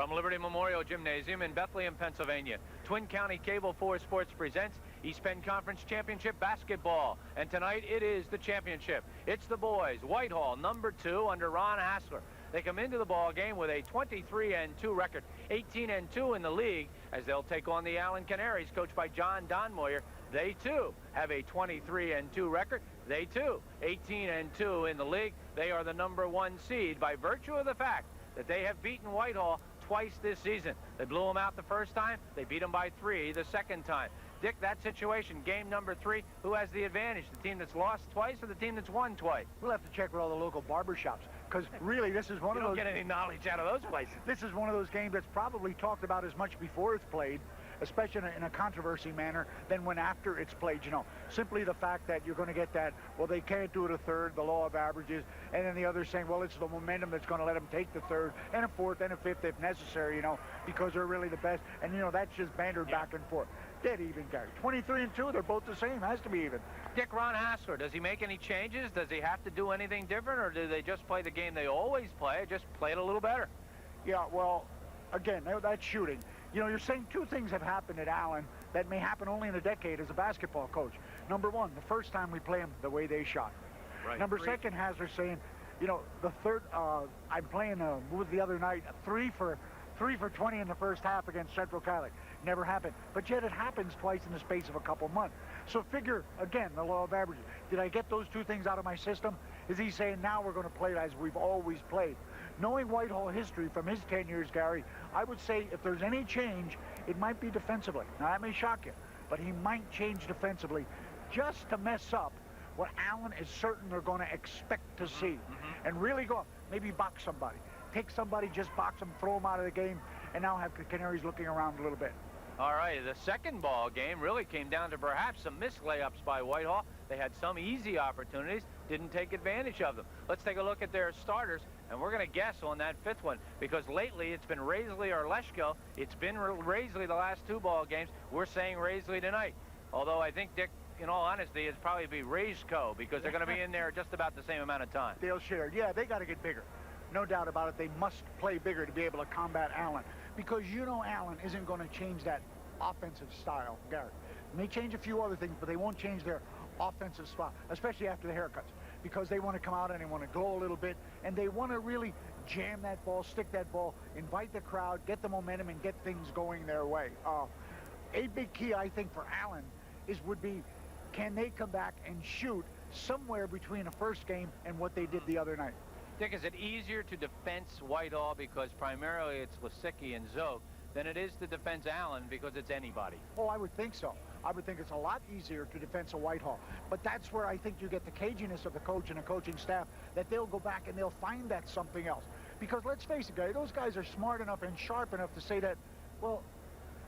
From Liberty Memorial Gymnasium in Bethlehem, Pennsylvania, Twin County Cable 4 Sports presents East Penn Conference Championship Basketball. And tonight it is the championship. It's the boys, Whitehall, number 2 under Ron Hassler. They come into the ball game with a 23-2 record, 18-2 in the league, as they'll take on the Allen Canaries, coached by John Donmoyer. They, too, have a 23-2 record. They, too, 18-2 in the league. They are the number 1 seed by virtue of the fact that they have beaten Whitehall twice this season. They blew them out the first time. They beat them by 3 the second time. Dick, that situation, game number 3, who has the advantage? The team that's lost twice or the team that's won twice? We'll have to check with all the local barbershops, because really this is one of those... You don't get any knowledge out of those places. This is one of those games that's probably talked about as much before it's played, especially in a controversy manner, than when after it's played, you know. Simply the fact that you're going to get that, well, they can't do it a third, the law of averages, and then the others saying, well, it's the momentum that's going to let them take the third and a fourth and a fifth if necessary, you know, because they're really the best. And, you know, that's just bantered back and forth. Dead even, Gary. 23-2, they're both the same. Has to be even. Dick, Ron Hassler, does he make any changes? Does he have to do anything different, or do they just play the game they always play, just play it a little better? Yeah, well, again, that's shooting. You know, you're saying 2 things have happened at Allen that may happen only in a decade as a basketball coach. Number 1, the first time we play them the way they shot. Right. Number 2, Hassler saying, you know, the third, I'm playing with the other night, 3 for 20 in the first half against Central Catholic. Never happened. But yet it happens twice in the space of a couple months. So figure, again, the law of averages. Did I get those 2 things out of my system? Is he saying now we're going to play as we've always played? Knowing Whitehall history from his 10 years, Gary, I would say if there's any change, it might be defensively. Now, that may shock you, but he might change defensively just to mess up what Allen is certain they're going to expect to see. And really go up, maybe box somebody. Take somebody, just box them, throw them out of the game, and now have the Canaries looking around a little bit. All right, the second ball game really came down to perhaps some missed layups by Whitehall. They had some easy opportunities, didn't take advantage of them. Let's take a look at their starters, and we're going to guess on that 5th one, because lately it's been Raisley or Leschko. It's been Raisley the last 2 ball games. We're saying Raisley tonight. Although I think, Dick, in all honesty, it's probably be Raisley, because they're going to be in there just about the same amount of time. They'll share. Yeah, they got to get bigger. No doubt about it. They must play bigger to be able to combat Allen, because you know Allen isn't going to change that offensive style, Garrett. They may change a few other things, but they won't change their offensive style, especially after the haircuts, because they want to come out and they want to glow a little bit, and they want to really jam that ball, stick that ball, invite the crowd, get the momentum, and get things going their way. A big key, I think, for Allen would be, can they come back and shoot somewhere between the first game and what they did the other night? Dick, is it easier to defense Whitehall because primarily it's Lisicki and Zoe than it is to defense Allen because it's anybody? Oh, I would think so. I would think it's a lot easier to defense a Whitehall. But that's where I think you get the caginess of the coach and the coaching staff, that they'll go back and they'll find that something else. Because let's face it, guys, those guys are smart enough and sharp enough to say that, well,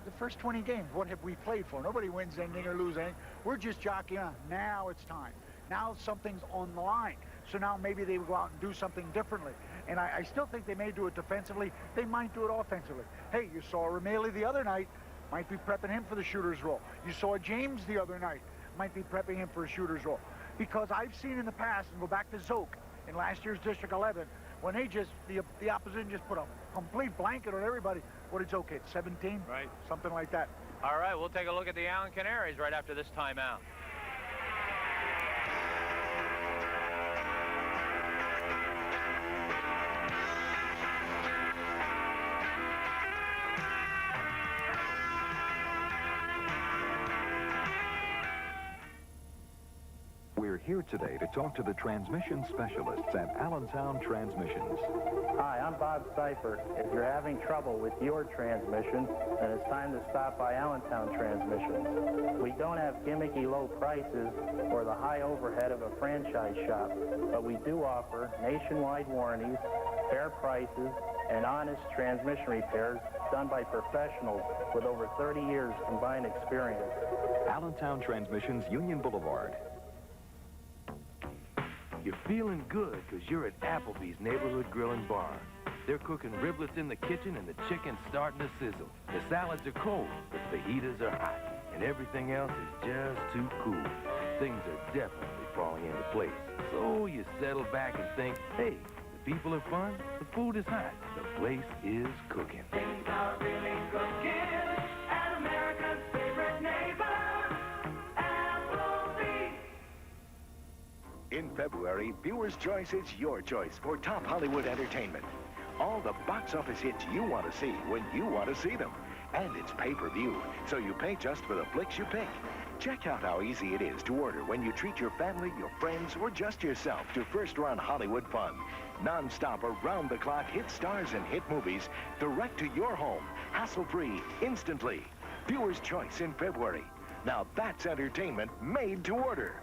the first 20 games, what have we played for? Nobody wins anything or loses anything. We're just jockeying on. Now it's time. Now something's on the line. So now maybe they will go out and do something differently. And I still think they may do it defensively. They might do it offensively. Hey, you saw Rameli the other night. Might be prepping him for the shooter's role. You saw James the other night. Might be prepping him for a shooter's role. Because I've seen in the past, and go back to Zoke in last year's District 11, when they just, the opposition just put a complete blanket on everybody. What did Zoke hit, 17? Right. Something like that. All right, we'll take a look at the Allen Canaries right after this timeout. We're here today to talk to the transmission specialists at Allentown Transmissions. Hi, I'm Bob Seifert. If you're having trouble with your transmission, then it's time to stop by Allentown Transmissions. We don't have gimmicky low prices or the high overhead of a franchise shop, but we do offer nationwide warranties, fair prices, and honest transmission repairs done by professionals with over 30 years combined experience. Allentown Transmissions, Union Boulevard. You're feeling good because you're at Applebee's Neighborhood Grill and Bar. They're cooking riblets in the kitchen and the chicken's starting to sizzle. The salads are cold, but the fajitas are hot. And everything else is just too cool. Things are definitely falling into place. So you settle back and think, hey, the people are fun, the food is hot, the place is cooking. Things are really cooking at America's favorite neighbor, Applebee's. In February, Viewers' Choice is your choice for top Hollywood entertainment. All the box office hits you want to see when you want to see them. And it's pay-per-view, so you pay just for the flicks you pick. Check out how easy it is to order when you treat your family, your friends, or just yourself to first-run Hollywood fun. Non-stop, around-the-clock hit stars and hit movies direct to your home, hassle-free, instantly. Viewers' Choice in February. Now that's entertainment made to order.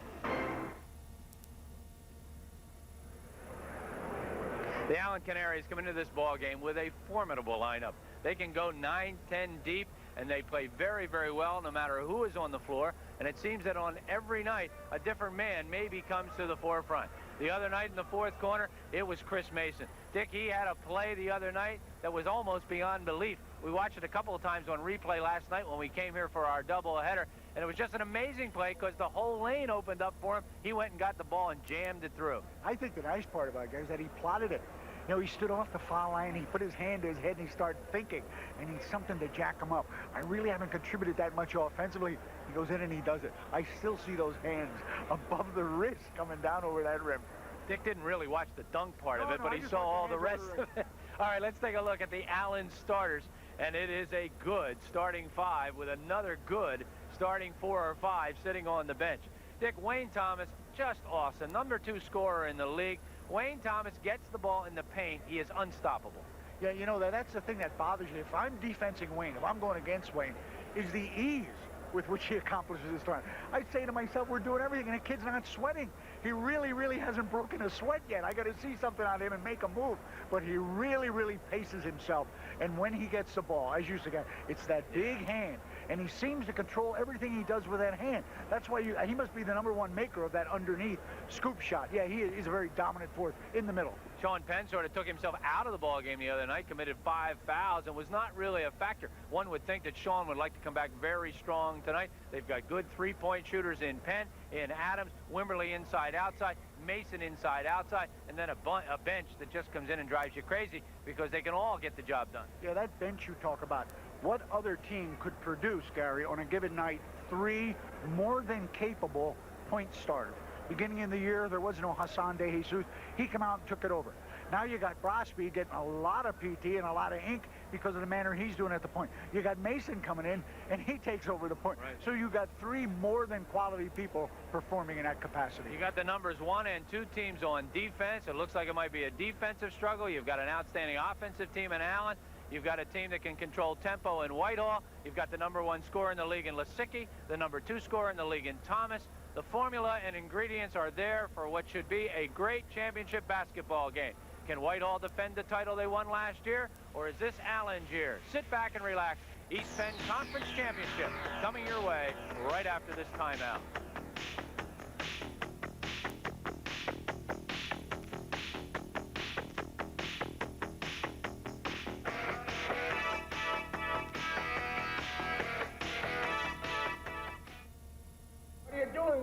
The Allen Canaries come into this ball game with a formidable lineup. They can go 9, 10 deep, and they play very, very well no matter who is on the floor. And it seems that on every night, a different man maybe comes to the forefront. The other night in the fourth quarter, it was Chris Mason. Dick, he had a play the other night that was almost beyond belief. We watched it a couple of times on replay last night when we came here for our doubleheader, and it was just an amazing play because the whole lane opened up for him. He went and got the ball and jammed it through. I think the nice part about it, guys, is that he plotted it. You know, he stood off the foul line, he put his hand to his head, and he started thinking, and he's something to jack him up. I really haven't contributed that much offensively. He goes in and he does it. I still see those hands above the wrist coming down over that rim. Dick didn't really watch the dunk part of it, but I he just saw watched all the rest of it. All right, let's take a look at the Allen starters, and it is a good starting 5 with another good starting 4 or 5 sitting on the bench. Dick, Wayne Thomas, just awesome. Number 2 scorer in the league. Wayne Thomas gets the ball in the paint. He is unstoppable. Yeah, you know, that's the thing that bothers you. If I'm defensing Wayne, if I'm going against Wayne, is the ease with which he accomplishes his run. I'd say to myself, we're doing everything, and the kid's not sweating. He really, really hasn't broken a sweat yet. I got to see something on him and make a move. But he really, really paces himself. And when he gets the ball, as you said, it's that big hand. And he seems to control everything he does with that hand. That's why he must be the #1 maker of that underneath scoop shot. Yeah, he's a very dominant force in the middle. Sean Penn sort of took himself out of the ball game the other night, committed 5 fouls, and was not really a factor. One would think that Sean would like to come back very strong tonight. They've got good three-point shooters in Penn, in Adams, Wimberly inside-outside, Mason inside-outside, and then a bench that just comes in and drives you crazy because they can all get the job done. Yeah, that bench you talk about. What other team could produce, Gary, on a given night, 3 more than capable point starters? Beginning in the year, there was no Hassan De Jesus. He came out and took it over. Now you got Brosby getting a lot of PT and a lot of ink because of the manner he's doing at the point. You got Mason coming in, and he takes over the point. Right. So you got 3 more than quality people performing in that capacity. You got the numbers 1 and 2 teams on defense. It looks like it might be a defensive struggle. You've got an outstanding offensive team in Allen. You've got a team that can control tempo in Whitehall. You've got the #1 scorer in the league in Lisicki, the #2 scorer in the league in Thomas. The formula and ingredients are there for what should be a great championship basketball game. Can Whitehall defend the title they won last year, or is this Allen's year? Sit back and relax. East Penn Conference Championship coming your way right after this timeout.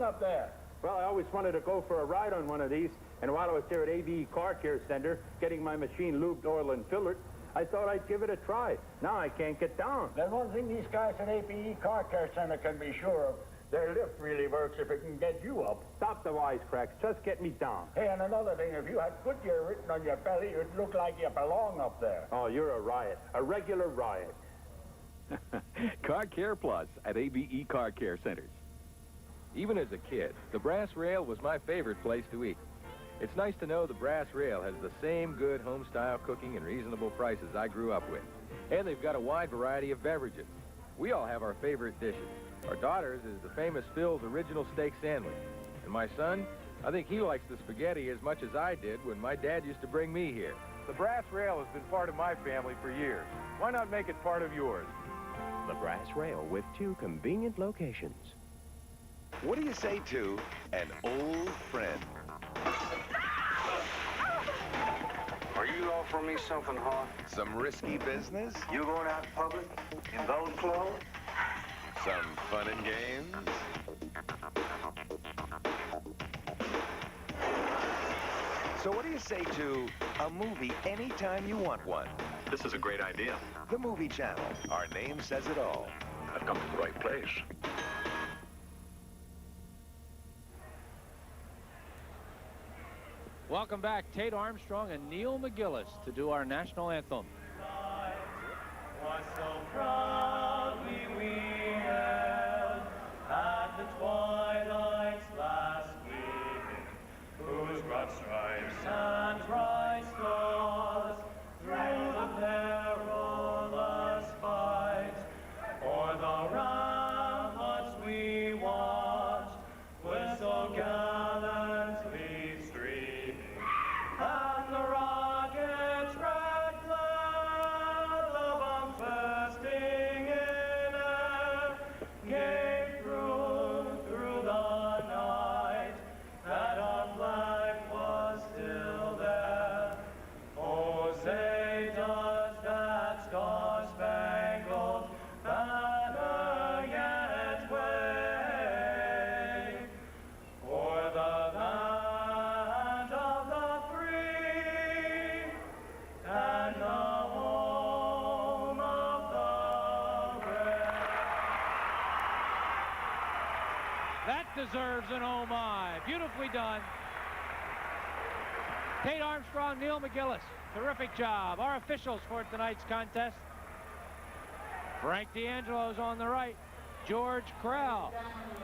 Up there? Well, I always wanted to go for a ride on one of these, and while I was here at ABE Car Care Center getting my machine lubed, oiled, and filtered, I thought I'd give it a try. Now I can't get down. There's one thing these guys at ABE Car Care Center can be sure of. Their lift really works if it can get you up. Stop the wisecracks. Just get me down. Hey, and another thing, if you had Goodyear written on your belly, it'd look like you belong up there. Oh, you're a riot. A regular riot. Car Care Plus at ABE Car Care Centers. Even as a kid, the Brass Rail was my favorite place to eat. It's nice to know the Brass Rail has the same good home-style cooking and reasonable prices I grew up with. And they've got a wide variety of beverages. We all have our favorite dishes. Our daughter's is the famous Phil's Original Steak Sandwich. And my son, I think he likes the spaghetti as much as I did when my dad used to bring me here. The Brass Rail has been part of my family for years. Why not make it part of yours? The Brass Rail with 2 convenient locations. What do you say to an old friend? Are you offering me something hot? Some risky business? You going out in public in those clothes? Some fun and games? So what do you say to A movie anytime you want one. This is a great idea. The Movie Channel. Our name says it all. I've come to the right place. Welcome back, Tate Armstrong and Neil McGillis to do our national anthem. Was so proudly we held at the twilight's last gleaming, whose broad stripes and bright stars through the perilous fight o'er the ramparts we watched, were so gallantly streaming, and the rocket's red glare, the bomb bursting in air, gave through the night that our flag was still there. Oh, say does that star-spangled banner yet wave o'er the land of the free and the home of the brave? That deserves an oh my. Beautifully done. Tate Armstrong, Neil McGillis. Terrific job. Our officials for tonight's contest. Frank D'Angelo's on the right. George Krell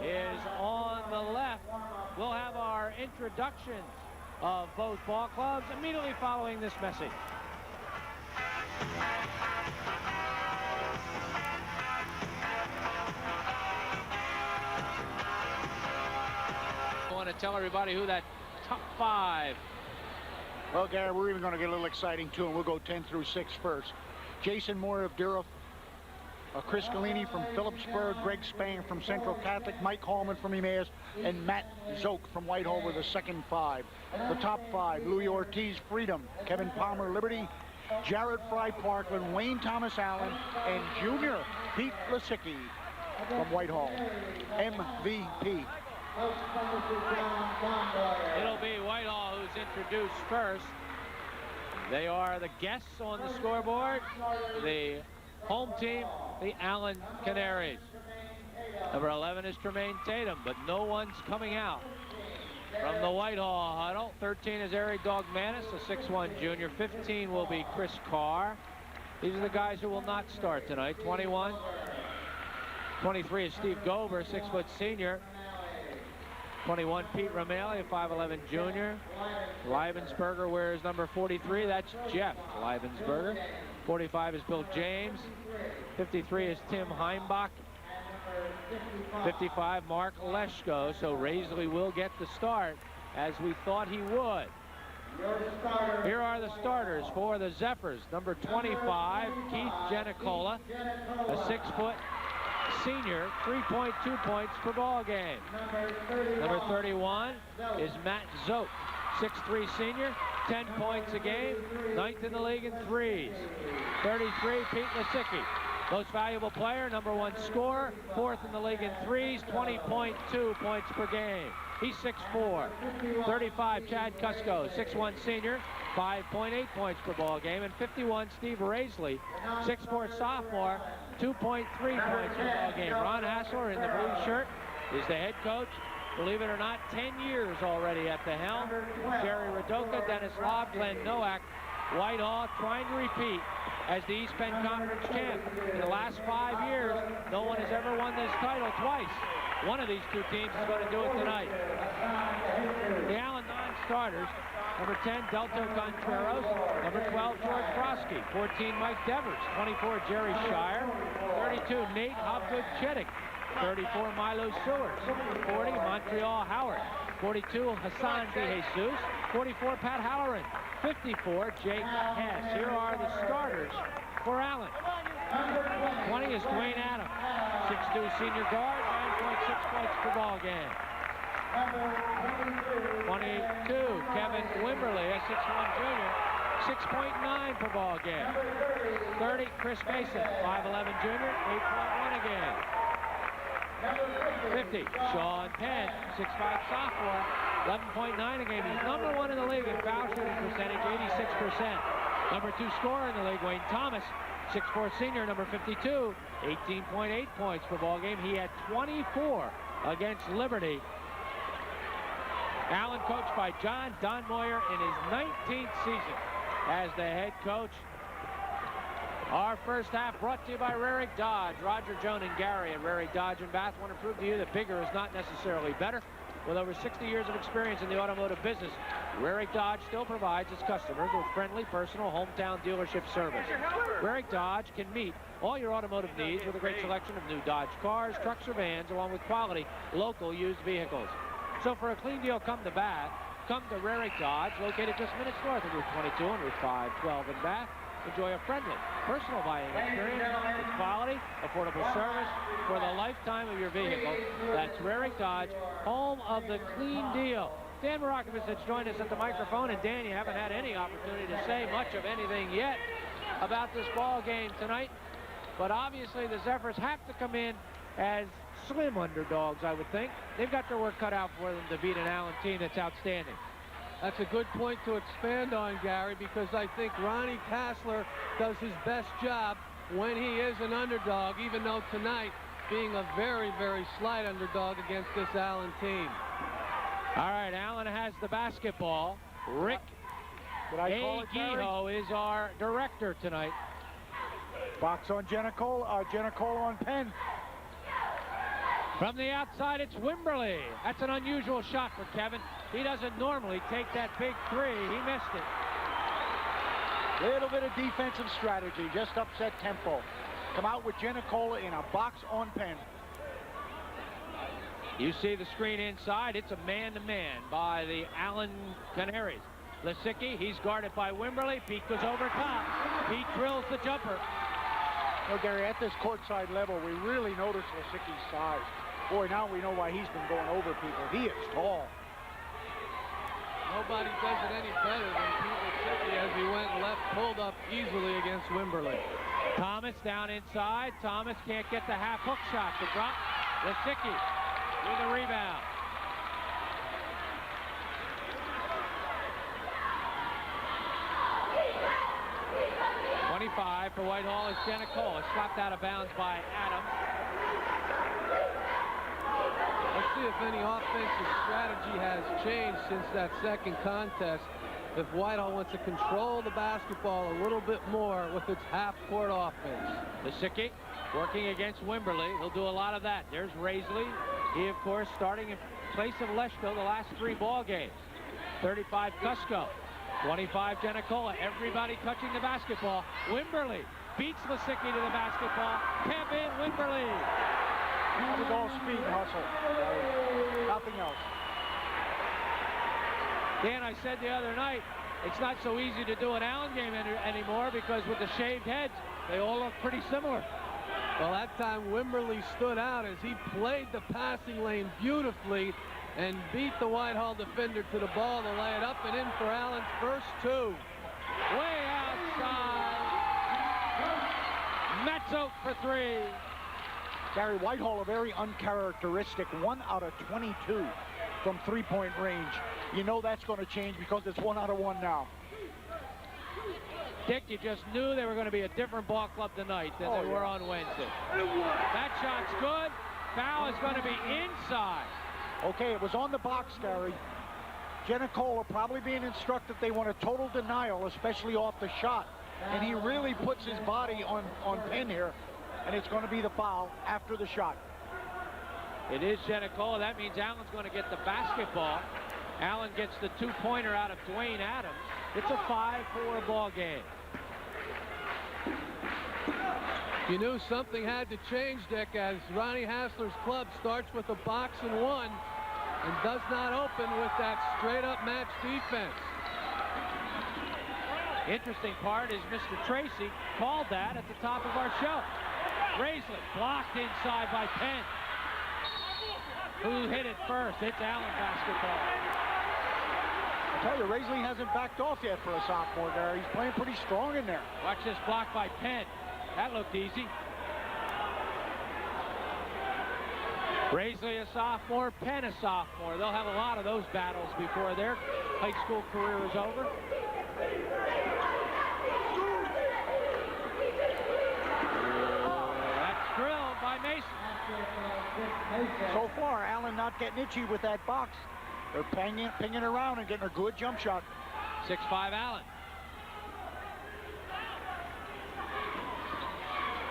is on the left. We'll have our introductions of both ball clubs immediately following this message. I want to tell everybody who that top 5. Well, Gary, we're even going to get a little exciting, too, and we'll go 10 through 6 first. Jason Moore of Durham, Chris Galini from Phillipsburg, Greg Spang from Central Catholic, Mike Hallman from Emmaus, and Matt Zoke from Whitehall were the second 5. The top 5, Louis Ortiz, Freedom, Kevin Palmer, Liberty, Jared Fry, Parkland, Wayne Thomas Allen, and Junior Pete Lasicki from Whitehall. MVP. It'll be Whitehall who's introduced first. They are the guests on the scoreboard. The home team, the Allen Canaries. Number 11 is Tremaine Tatum, but no one's coming out from the Whitehall huddle. 13 is Eric Dogmanis, a 6'1 junior. 15 will be Chris Carr. These are the guys who will not start tonight. 21. 23 is Steve Gober, 6' senior. 21, Pete Romali, a 5'11 junior. Leibensberger wears number 43. That's Jeff Leibensberger. 45 is Bill James. 53 is Tim Heimbach. 55, Mark Leschko. So Raisley will get the start, as we thought he would. Here are the starters for the Zephyrs. Number 25, Keith Janicola, a 6' senior, 3.2 points per ball game. Number 31 is Matt Zoke, 6'3 senior, 10 points a game, 9th in the league in threes. 33, Pete Lasicki, most valuable player, number 1 scorer, 4th in the league in threes, 20.2 points per game. He's 6'4. 35, Chad Cusco, 6'1 senior, 5.8 points per ball game. And 51, Steve Raisley, 6'4 sophomore, 2.3 points per ball game. Ron Hassler in the blue shirt is the head coach. Believe it or not, 10 years already at the helm. Jerry Radoka, Dennis Lobb, Glenn Nowak. Whitehall trying to repeat as the East Penn Conference champ. In the last 5 years, no one has ever won this title twice. One of these two teams is going to do it tonight. The Allen non-starters, number 10, Delto Contreras, number 12, George Frosky, 14, Mike Devers, 24, Jerry Shire, 32, Nate Hopgood Chittick, 34, Milo Sewers, 40, Montreal Howard, 42, Hassan De Jesus, 44, Pat Halloran, 54, Jake Hess. Here are the starters for Allen. 20 is Dwayne Adams, 6'2 senior guard, 9.6 points per ball game. 22, Kevin Wimberly, a 6'1 junior, 6.9 per ball game. 30, Chris Mason, 5'11 junior, 8.1 a game. 50. Sean Penn, 6'5" sophomore, 11.9 a game. He's number 1 in the league in foul shooting percentage, 86%. Number 2 scorer in the league, Wayne Thomas, 6'4" senior, number 52, 18.8 points per ball game. He had 24 against Liberty. Allen coached by John Donmoyer in his 19th season as the head coach. Our first half brought to you by Rarick Dodge. Roger, Joan, and Gary at Rarick Dodge in Bath want to prove to you that bigger is not necessarily better. With over 60 years of experience in the automotive business, Rarick Dodge still provides its customers with friendly, personal, hometown dealership service. Rarick Dodge can meet all your automotive needs with a great selection of new Dodge cars, trucks, or vans, along with quality, local used vehicles. So for a clean deal, come to Bath. Come to Rarick Dodge, located just minutes north of Route 22 and Route 512 in Bath. Enjoy a friendly, personal buying experience with quality, affordable service for the lifetime of your vehicle. That's Rarick Dodge, home of the clean deal. Dan Marakovich has joined us at the microphone, and Dan, you haven't had any opportunity to say much of anything yet about this ball game tonight, but obviously the Zephyrs have to come in as slim underdogs, I would think. They've got their work cut out for them to beat an Allen team that's outstanding. That's a good point to expand on, Gary, because I think Ronnie Kassler does his best job when he is an underdog, even though tonight being a very, very slight underdog against this Allen team. All right, Allen has the basketball. Rick Aguijo is our director tonight. Box on Giannicola on Penn. From the outside, it's Wimberly. That's an unusual shot for Kevin. He doesn't normally take that big three. He missed it. Little bit of defensive strategy, just upset tempo. Come out with Giannicola in a box on Penn. You see the screen inside. It's a man-to-man by the Allen Canaries. Lisicki, he's guarded by Wimberly. Pete goes over top. Pete drills the jumper. Well, Gary, at this courtside level, we really notice Lisicki's size. Boy, now we know why he's been going over people. He is tall. Nobody does it any better than Pete Lisicki as he went left, pulled up easily against Wimberly. Thomas down inside. Thomas can't get the half hook shot to drop. Lisicki with a rebound. .25 for Whitehall is Giannicola. Slapped out of bounds by Adams. Let's see if any offensive strategy has changed since that second contest. If Whitehall wants to control the basketball a little bit more with its half-court offense. Lisicki working against Wimberly. He'll do a lot of that. There's Raisley. He, of course, starting in place of Leschko the last 3 ball games. 35 Cusco. 25 Giannicola. Everybody touching the basketball. Wimberly beats Lisicki to the basketball. Kevin Wimberly. That was all speed and hustle. Nothing else. Dan, I said the other night, it's not so easy to do an Allen game anymore because with the shaved heads, they all look pretty similar. Well, that time Wimberly stood out as he played the passing lane beautifully and beat the Whitehall defender to the ball to lay it up and in for Allen's first 2. Way outside. Metzo for 3. Gary, Whitehall, a very uncharacteristic 1 out of 22 from three-point range. You know that's going to change because it's 1 out of 1 now. Dick, you just knew they were going to be a different ball club tonight than they were on Wednesday. That shot's good. Foul is going to be inside. Okay, it was on the box, Gary. Giannicola probably being instructed they want a total denial, especially off the shot. And he really puts his body on Penn here, and it's going to be the foul after the shot. It is Giannicola. That means Allen's going to get the basketball. Allen gets the 2-pointer out of Dwayne Adams. It's a 5-4 ball game. You knew something had to change, Dick, as Ronnie Hassler's club starts with a box and 1 and does not open with that straight-up match defense. Interesting part is Mr. Tracy called that at the top of our show. Raisley blocked inside by Penn. Who hit it first? It's Allen basketball. I tell you, Raisley hasn't backed off yet for a sophomore, Gary. He's playing pretty strong in there. Watch this block by Penn. That looked easy. Raisley a sophomore, Penn a sophomore. They'll have a lot of those battles before their high school career is over. That's drilled by Mason. So far, Allen not getting itchy with that box. They're pinging around and getting a good jump shot. 6'5" Allen.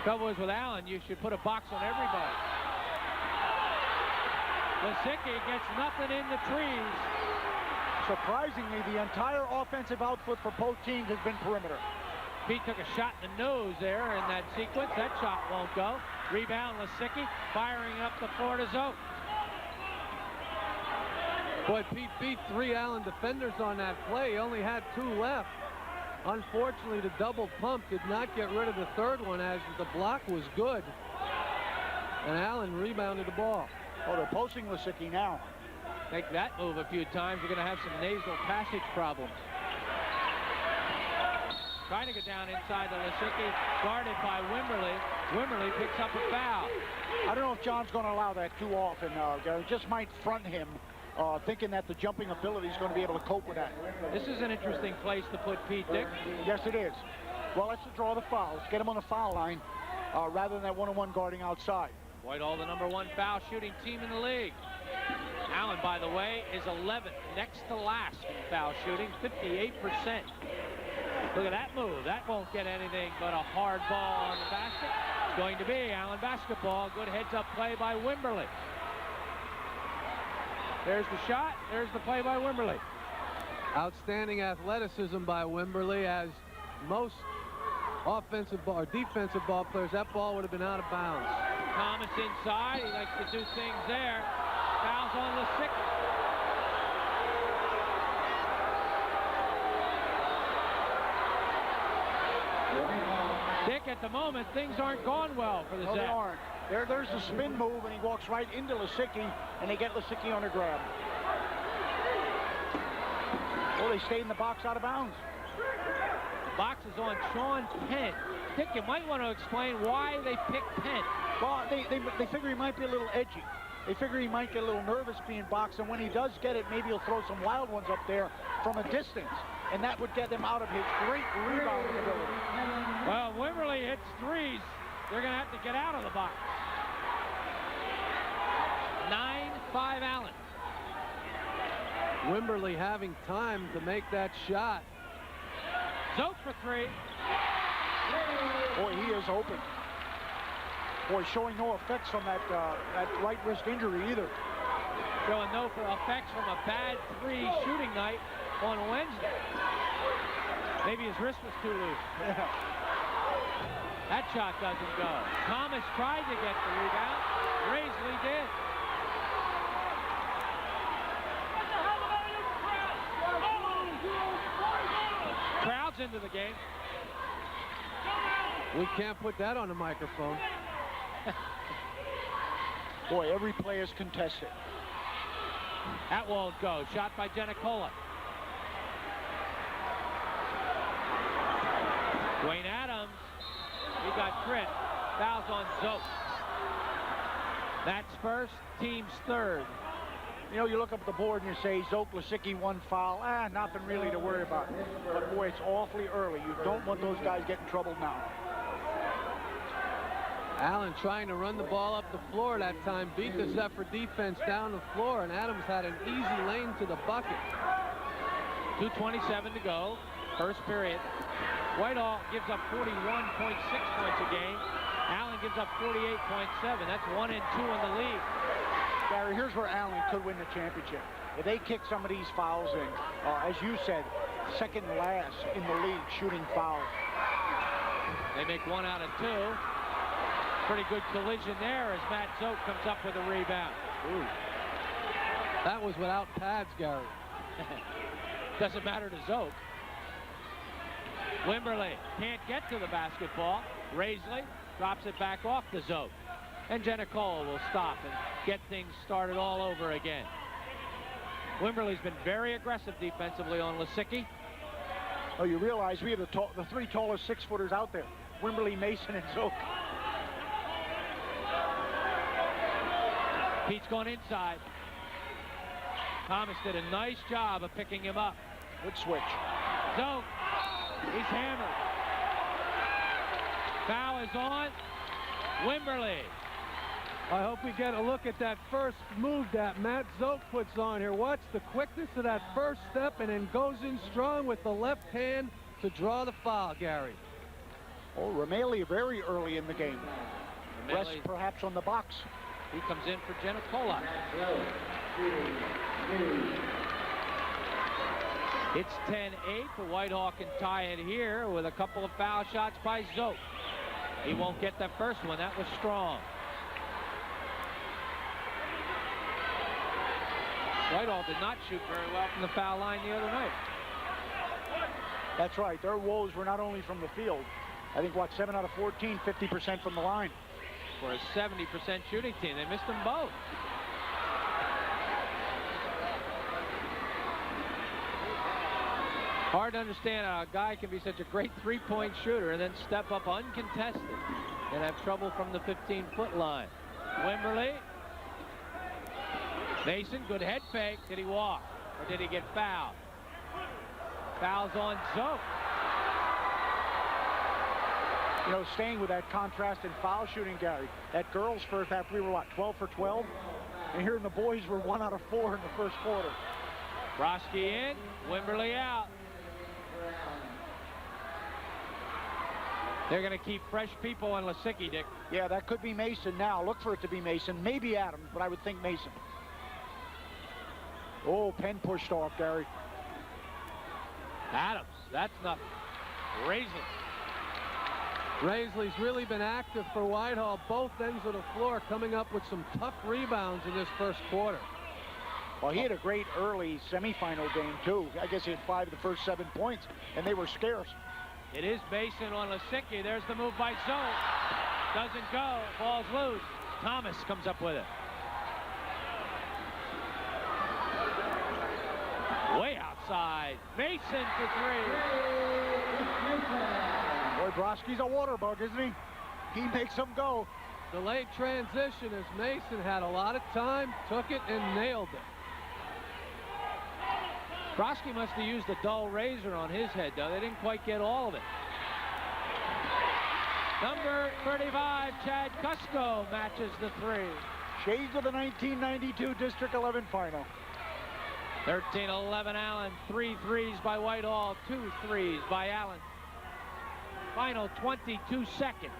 Trouble is with Allen, you should put a box on everybody. Lisicky gets nothing in the trees. Surprisingly, the entire offensive output for both teams has been perimeter. Pete took a shot in the nose there in that sequence. That shot won't go. Rebound, Lisicky firing up the floor to Zote. Boy, Pete beat 3 Allen defenders on that play. He only had 2 left. Unfortunately, the double pump did not get rid of the third one as the block was good. And Allen rebounded the ball. Oh, they're posting Lisicky now. Make that move a few times, you're going to have some nasal passage problems. Trying to get down inside the Lisicky, guarded by Wimberly. Wimberly picks up a foul. I don't know if John's going to allow that too often. Just might front him, thinking that the jumping ability is going to be able to cope with that. This is an interesting place to put Pete, Dick. Yes, it is. Well, let's draw the fouls. Get him on the foul line rather than that one-on-one guarding outside. Whitehall, the #1 foul shooting team in the league. Allen, by the way, is 11th, next to last in foul shooting, 58%. Look at that move. That won't get anything but a hard ball on the basket. It's going to be Allen basketball. Good heads-up play by Wimberly. There's the shot. There's the play by Wimberly. Outstanding athleticism by Wimberly, as most offensive ball or defensive ball players, that ball would have been out of bounds. Thomas inside. He likes to do things there. Fouls on Lisicky. Dick, at the moment, things aren't going well for the No, Zets. they aren't. There's the spin move, and he walks right into Lisicky, and they get Lisicky on a grab. Oh, they stayed in the box out of bounds. The box is on Sean Penn. Dick, you might want to explain why they picked Penn. Well, they figure he might be a little edgy. They figure he might get a little nervous being boxed, and when he does get it, maybe he'll throw some wild ones up there from a distance, and that would get him out of his great rebounding ability. Well, Wimberly hits threes. They're going to have to get out of the box. 9-5 Allen. Wimberly having time to make that shot. Zote for 3. Boy, he is open. Boy, showing no effects from that right wrist injury either. Showing no effects from a bad 3 shooting night on Wednesday. Maybe his wrist was too loose. That shot doesn't go. Thomas tried to get the rebound. Raisley did. Crowd's into the game. We can't put that on the microphone. Boy, every play is contested. That won't go. Shot by Jenicola. Dwayne Adams. He got crit. Fouls on Zote. That's first. Team's third. You know, you look up the board and you say, Zote, Lisicky, 1 foul. Nothing really to worry about. But, boy, it's awfully early. You don't want those guys getting troubled now. Allen trying to run the ball up the floor that time, beat the Zephyr defense down the floor, and Adams had an easy lane to the bucket. 2:27 to go, first period. Whitehall gives up 41.6 points a game. Allen gives up 48.7. That's 1 and 2 in the league. Gary, here's where Allen could win the championship. If they kick some of these fouls in, as you said, second last in the league shooting fouls. They make 1 out of 2. Pretty good collision there as Matt Zote comes up with a rebound. Ooh. That was without pads, Gary. Doesn't matter to Zote. Wimberly can't get to the basketball. Raisley drops it back off to Zote. And Jenicola will stop and get things started all over again. Wimberly's been very aggressive defensively on Lisicky. Oh, you realize we have the 3 tallest 6-footers out there. Wimberly, Mason, and Zote. Pete's going inside. Thomas did a nice job of picking him up. Good switch. Zoe, he's hammered. Foul is on. Wimberly. I hope we get a look at that first move that Matt Zoke puts on here. Watch the quickness of that first step, and then goes in strong with the left hand to draw the foul, Gary. Oh, Romeli very early in the game. Rest perhaps on the box. He comes in for Genicola. It's 10-8, but Whitehall can tie it here with a couple of foul shots by Zoke. He won't get that first one. That was strong. Whitehall did not shoot very well from the foul line the other night. That's right. Their woes were not only from the field. I think, what, 7 out of 14, 50% from the line. For a 70% shooting team, they missed them both. Hard to understand how a guy can be such a great three-point shooter and then step up uncontested and have trouble from the 15-foot line. Wimberly. Mason, good head fake. Did he walk or did he get fouled? Fouls on Zoke. You know, staying with that contrast in foul shooting, Gary, that girls' first half, we were, what, 12 for 12? And here in the boys, we're 1 out of 4 in the first quarter. Broski in, Wimberly out. They're going to keep fresh people on Lisicky, Dick. Yeah, that could be Mason now. Look for it to be Mason. Maybe Adams, but I would think Mason. Oh, Penn pushed off, Gary. Adams, that's nothing. Raisley. Raisley's really been active for Whitehall, both ends of the floor, coming up with some tough rebounds in this first quarter. Well, he had a great early semifinal game, too. I guess he had 5 of the first 7 points, and they were scarce. It is Mason on Lisicky. There's the move by Zoe. Doesn't go. Ball's loose. Thomas comes up with it. Way outside. Mason for 3. Boy, Broski's a water bug, isn't he? He makes them go. Delayed transition as Mason had a lot of time, took it, and nailed it. Broski must have used a dull razor on his head, though. They didn't quite get all of it. Number 35, Chad Cusco, matches the 3. Shades of the 1992 District 11 final. 13-11 Allen. 3 threes by Whitehall. 2 threes by Allen. Final 22 seconds.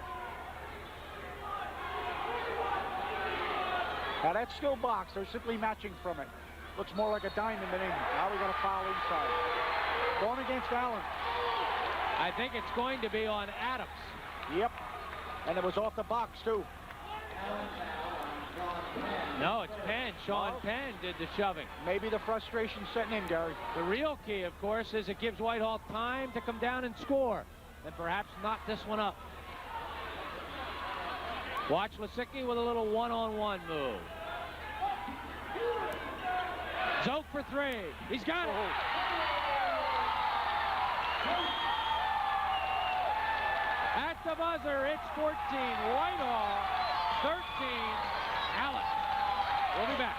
Now that's still box. They're simply matching from it. Looks more like a diamond than anything. Now we got a foul inside. Going against Allen. I think it's going to be on Adams. Yep. And it was off the box, too. No, it's Penn. Sean Penn did the shoving. Maybe the frustration setting in, Gary. The real key, of course, is it gives Whitehall time to come down and score and perhaps knock this one up. Watch Lisicky with a little one-on-one move. Zoke for 3. He's got it. At the buzzer, it's 14 Whitehall, 13 Allen. We'll be back.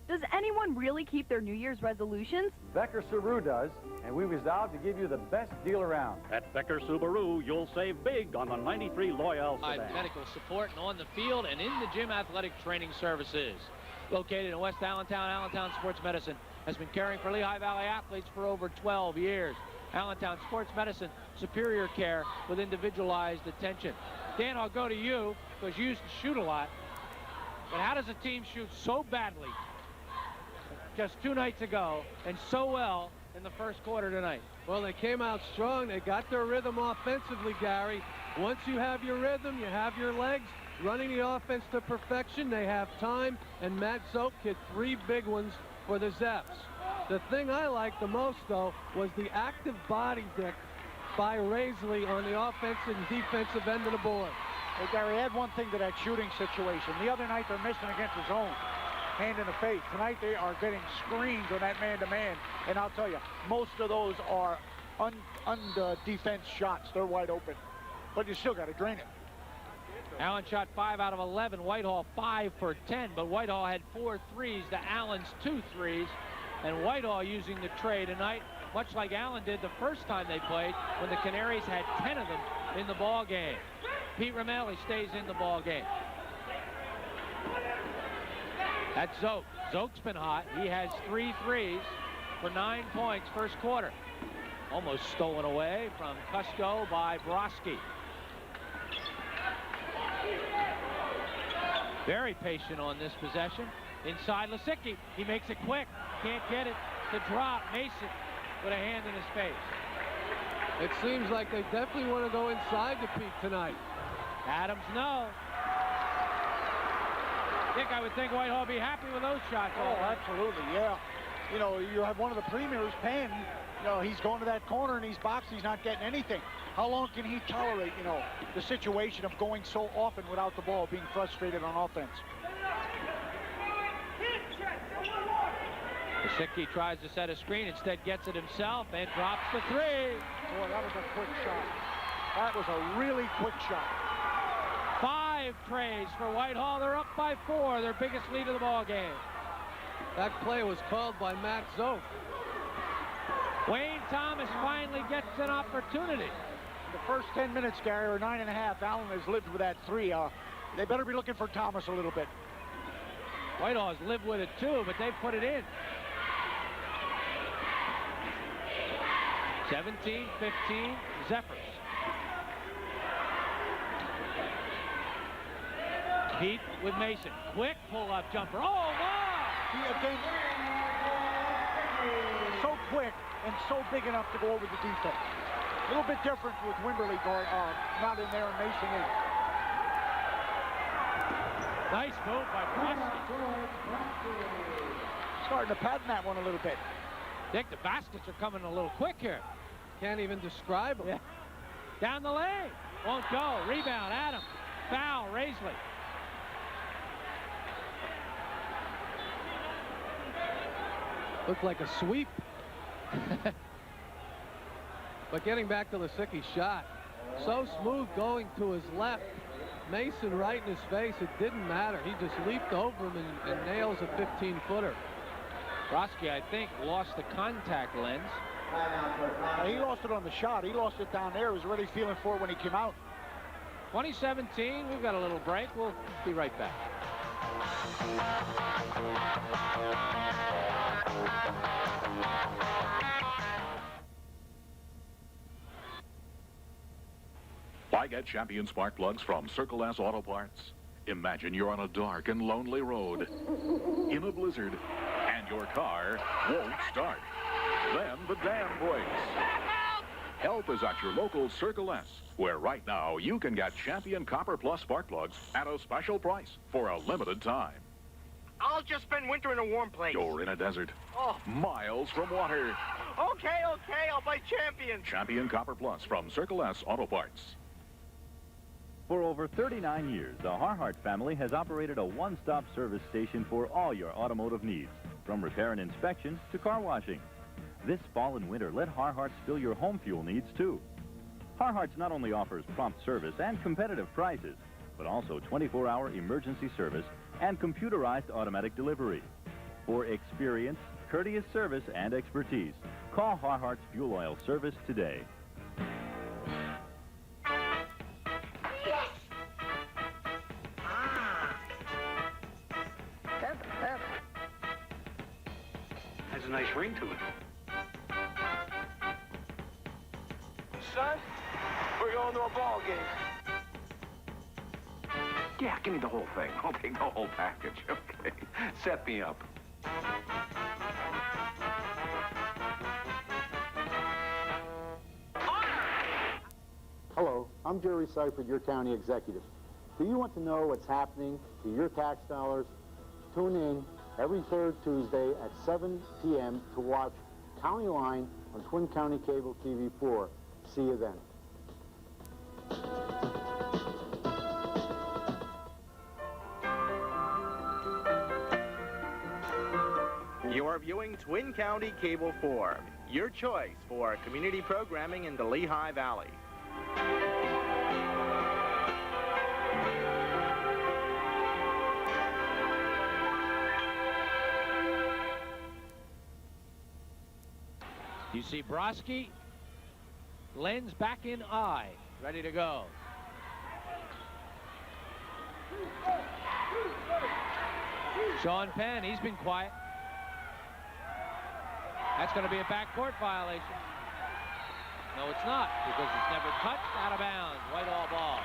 Does anyone really keep their New Year's resolutions? Becker Subaru does, and we resolved to give you the best deal around. At Becker Subaru, you'll save big on the 93 Loyal sedan. Medical support and on the field and in the gym athletic training services. Located in West Allentown, Allentown Sports Medicine has been caring for Lehigh Valley athletes for over 12 years. Allentown Sports Medicine, superior care with individualized attention. Dan, I'll go to you because you used to shoot a lot. But how does a team shoot so badly just 2 nights ago and so well in the first quarter tonight? Well, they came out strong. They got their rhythm offensively, Gary. Once you have your rhythm, you have your legs running the offense to perfection. They have time, and Matt Zoke hit 3 big ones for the Zeps. The thing I liked the most, though, was the active body, Dick, by Raisley on the offensive and defensive end of the board. Hey, Gary, add one thing to that shooting situation. The other night, they're missing against the zone. hand in the face. Tonight they are getting screens on that man-to-man, and I'll tell you, most of those are defense shots. They're wide open, but you still got to drain it. Allen shot 5 out of 11. Whitehall 5 for 10, but Whitehall had 4 threes to Allen's 2 threes, and Whitehall using the tray tonight, much like Allen did the first time they played when the Canaries had 10 of them in the ball game. Pete Romelli stays in the ball game. That's Zoke. Zoke's been hot. He has 3 threes for 9 points first quarter. Almost stolen away from Cusco by Broski. Very patient on this possession. Inside Lisicki. He makes it quick. Can't get it to drop. Mason with a hand in his face. It seems like they definitely want to go inside to Pete tonight. Adams, no. I would think Whitehall be happy with those shots. Oh, absolutely, yeah. You know, you have one of the premiers, Penn. You know, he's going to that corner and he's boxed. He's not getting anything. How long can he tolerate, you know, the situation of going so often without the ball, being frustrated on offense? Lisicki tries to set a screen, instead gets it himself and drops the 3. Boy, that was a quick shot. That was a really quick shot. 5 trays for Whitehall. They're up by 4, their biggest lead of the ball game. That play was called by Matt Zoke. Wayne Thomas finally gets an opportunity. The first 10 minutes, Gary, or 9.5, Allen has lived with that 3. They better be looking for Thomas a little bit. Whitehall has lived with it too, but they put it in. 17-15, Zephyrs. Pete with Mason. Quick pull-up jumper. Oh, my! Again, so quick and so big enough to go over the defense. A little bit different with Wimberly not in there and Mason in. Nice move by Broski. Starting to pattern that one a little bit. Dick, the baskets are coming a little quick here. Can't even describe them. Yeah. Down the lane. Won't go. Rebound, Adams. Foul, Raisley. Looked like a sweep. But getting back to Lisicki's shot, so smooth going to his left. Mason right in his face. It didn't matter. He just leaped over him and nails a 15-footer. Broski, I think, lost the contact lens. He lost it on the shot. He lost it down there. He was already feeling for it when he came out. 2017, we've got a little break. We'll be right back. Why get champion spark plugs from Circle S Auto Parts? Imagine you're on a dark and lonely road in a blizzard and your car won't start. Then the dam breaks. Help is at your local Circle S, where right now you can get Champion Copper Plus spark plugs at a special price for a limited time. I'll just spend winter in a warm place. You're in a desert, Oh. miles from water. Okay, I'll buy Champion. Champion Copper Plus from Circle S Auto Parts. For over 39 years, the Harhart family has operated a one-stop service station for all your automotive needs, from repair and inspection to car washing. This fall and winter, let Harhart's fill your home fuel needs, too. Harhart's not only offers prompt service and competitive prices, but also 24-hour emergency service and computerized automatic delivery. For experience, courteous service, and expertise, call Harhart's Fuel Oil Service today. Has a nice ring to it. Son, we're going to a ball game. Yeah, give me the whole thing. I'll take the whole package, okay? Set me up. Hello, I'm Jerry Seifert, your county executive. Do you want to know what's happening to your tax dollars? Tune in every third Tuesday at 7 p.m. to watch County Line on Twin County Cable TV 4. See you then. viewing Twin County Cable 4, your choice for community programming in the Lehigh Valley. You see Broski, lens back in eye, ready to go. Sean Penn, he's been quiet. That's going to be a backcourt violation. No, it's not, because it's never touched, out of bounds. Whitehall ball.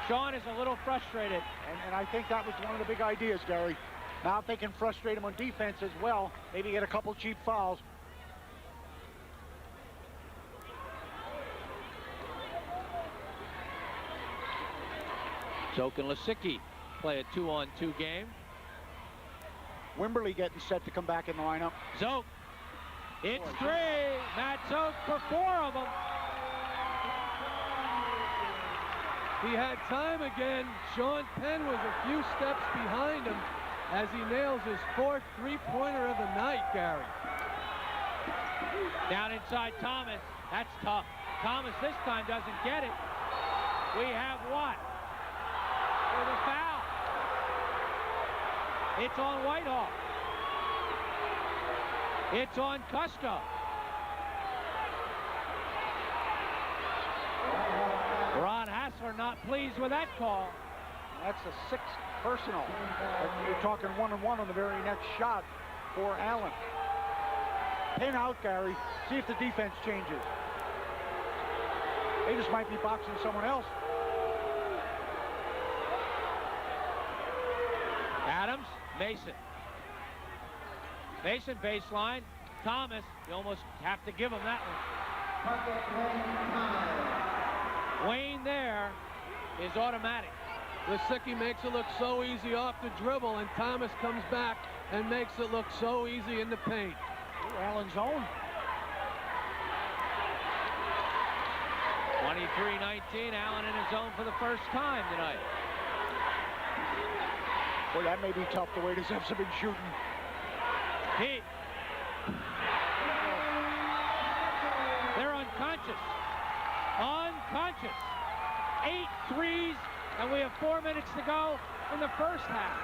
Sean is a little frustrated. And I think that was one of the big ideas, Gary. Now if they can frustrate him on defense as well, maybe get a couple cheap fouls. So can Lisicki play a 2-on-2 game. Wimberly getting set to come back in the lineup. Zoke. It's 3. Matt Zoke for 4 of them. He had time again. Sean Penn was a few steps behind him as he nails his 4th three-pointer of the night, Gary. Down inside Thomas. That's tough. Thomas this time doesn't get it. We have what? For the foul. It's on Whitehall. It's on Cusco. Ron Hassler not pleased with that call. That's a 6th personal. You're talking 1-on-1 on the very next shot for Allen. Penn out, Gary. See if the defense changes. They just might be boxing someone else. Adams, Mason. Mason baseline. Thomas, you almost have to give him that one. Wayne there is automatic. Lisicki makes it look so easy off the dribble, and Thomas comes back and makes it look so easy in the paint. Ooh, Allen's zone. 23-19, Allen in his zone for the first time tonight. Boy, that may be tough the way the Zips have been shooting. Pete. They're unconscious. Unconscious. 8 threes, and we have 4 minutes to go in the first half.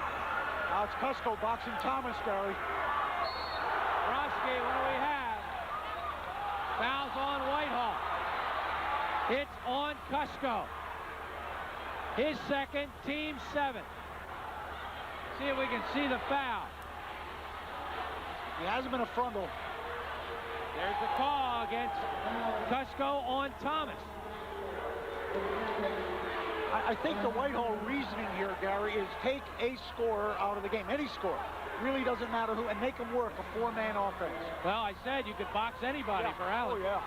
Now it's Cusco boxing Thomas, Gary. Broski, what do we have? Fouls on Whitehall. It's on Cusco. His second, team 7. See if we can see the foul. He hasn't been a frontal. There's the call against Cusco on Thomas. I think the Whitehall reasoning here, Gary, is take a scorer out of the game. Any scorer. Really doesn't matter who, and make them work a 4-man offense. Well, I said you could box anybody for Allen. Oh, yeah.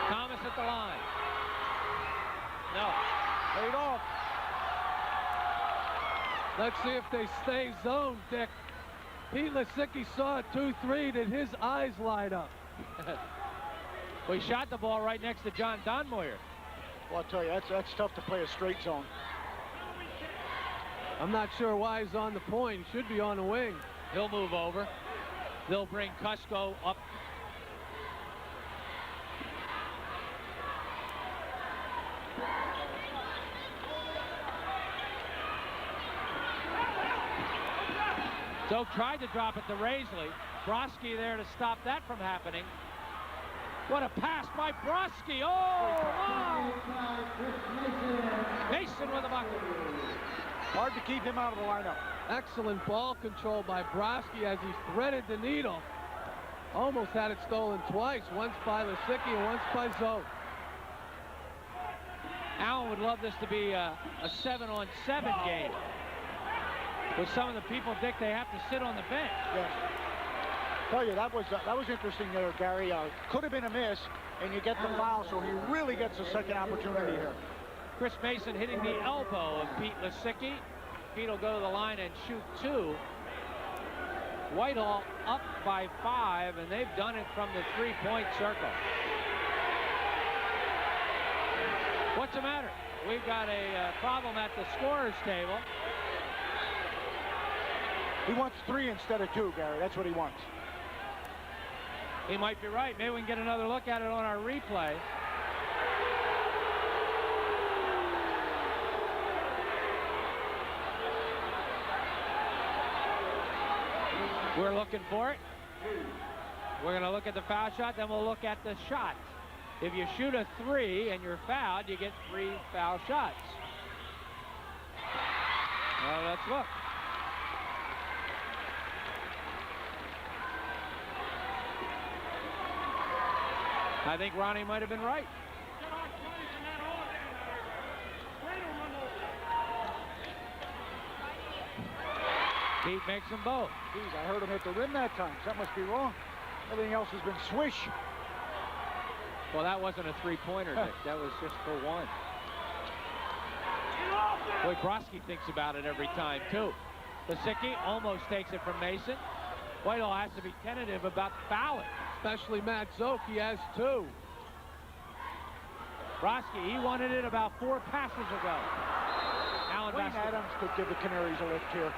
Thomas at the line. No. Laid off. Let's see if they stay zoned, Dick. Pete Lisicki saw a 2-3. Did his eyes light up? We shot the ball right next to John Donmoyer. Well, I'll tell you, that's tough to play a straight zone. I'm not sure why he's on the point. He should be on the wing. He'll move over. They'll bring Cusco up. Zoke tried to drop it to Raisley. Broski there to stop that from happening. What a pass by Broski. Oh, wow. Mason with a bucket. Hard to keep him out of the lineup. Excellent ball control by Broski as he threaded the needle. Almost had it stolen twice, once by Lisicki and once by Zoe. Allen would love this to be a 7-on-7 game. With some of the people, Dick, they have to sit on the bench. Yes. Tell you, that was interesting there, Gary. Could have been a miss, and you get the foul, so he really gets a second opportunity here. Chris Mason hitting the elbow of Pete Lisicki. Pete will go to the line and shoot 2. Whitehall up by 5, and they've done it from the 3-point circle. What's the matter? We've got a problem at the scorer's table. He wants 3 instead of 2, Gary. That's what he wants. He might be right. Maybe we can get another look at it on our replay. We're looking for it. We're going to look at the foul shot, then we'll look at the shot. If you shoot a 3 and you're fouled, you get 3 foul shots. Well, let's look. I think Ronnie might have been right. Pete makes them both. Geez, I heard him hit the rim that time. That must be wrong. Everything else has been swish. Well, that wasn't a three-pointer, Nick. That was just for 1. Boy, Broski thinks about it every time, too. Lisicki almost takes it from Mason. Whitehall has to be tentative about fouling. Especially Matt Zook. He has 2. Broski, he wanted it about 4 passes ago. Allen Wayne Adams could give the Canaries a lift here.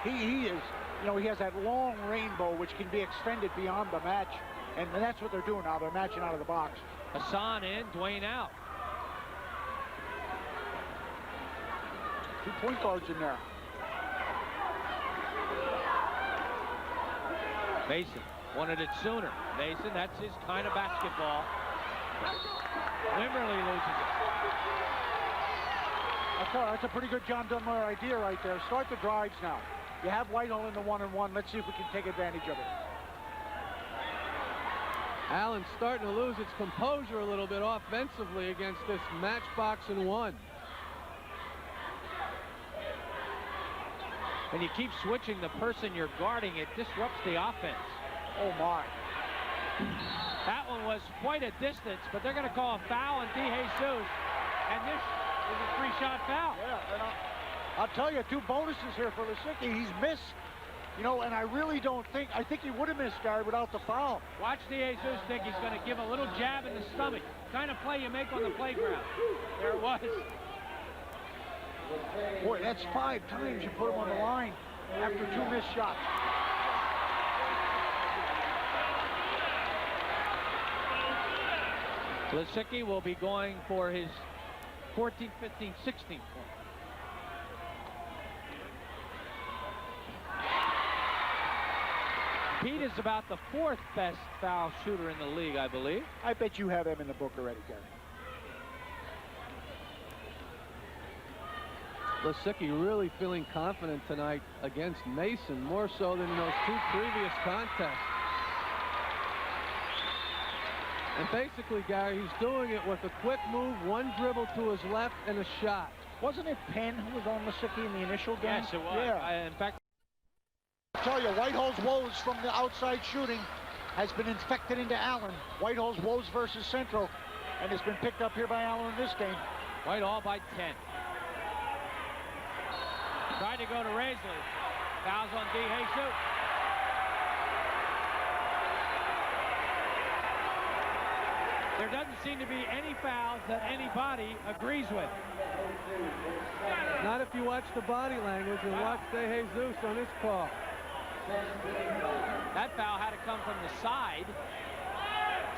He is, you know, he has that long rainbow which can be extended beyond the match. And that's what they're doing now. They're matching out of the box. Hassan in, Dwayne out. 2 point guards in there. Mason wanted it sooner. Mason, that's his kind of basketball. Wimberly loses it. That's a pretty good John Dunmore idea right there. Start the drives now. You have Whitehall in the 1-and-1. Let's see if we can take advantage of it. Allen's starting to lose its composure a little bit offensively against this matchbox and 1. When you keep switching the person you're guarding, it disrupts the offense. Oh, my. That one was quite a distance, but they're going to call a foul on DeJesus. And this is a 3-shot foul. Yeah, and I'll tell you, 2 bonuses here for Lisicki. He's missed, you know, and I really don't think, I think he would have missed, Gary, without the foul. Watch DeJesus think he's going to give a little jab in the stomach. Kind of play you make on the playground. There it was. Boy, that's 5 times you put him on the line after 2 missed shots. Lisicki will be going for his 14, 15, 16 point. Pete is about the 4th best foul shooter in the league, I believe. I bet you have him in the book already, Gary. Lisicki really feeling confident tonight against Mason, more so than in those 2 previous contests. And basically, Gary, he's doing it with a quick move, 1 dribble to his left, and a shot. Wasn't it Penn who was on Lisicki in the initial game? Yes, it was. Yeah. In fact, I tell you, Whitehall's woes from the outside shooting has been infected into Allen. Whitehall's woes versus Central, and it's been picked up here by Allen in this game. Whitehall by 10. Tried to go to Raisley. Fouls on DeJesus. There doesn't seem to be any fouls that anybody agrees with. Not if you watch the body language and watch DeJesus on this call. That foul had to come from the side.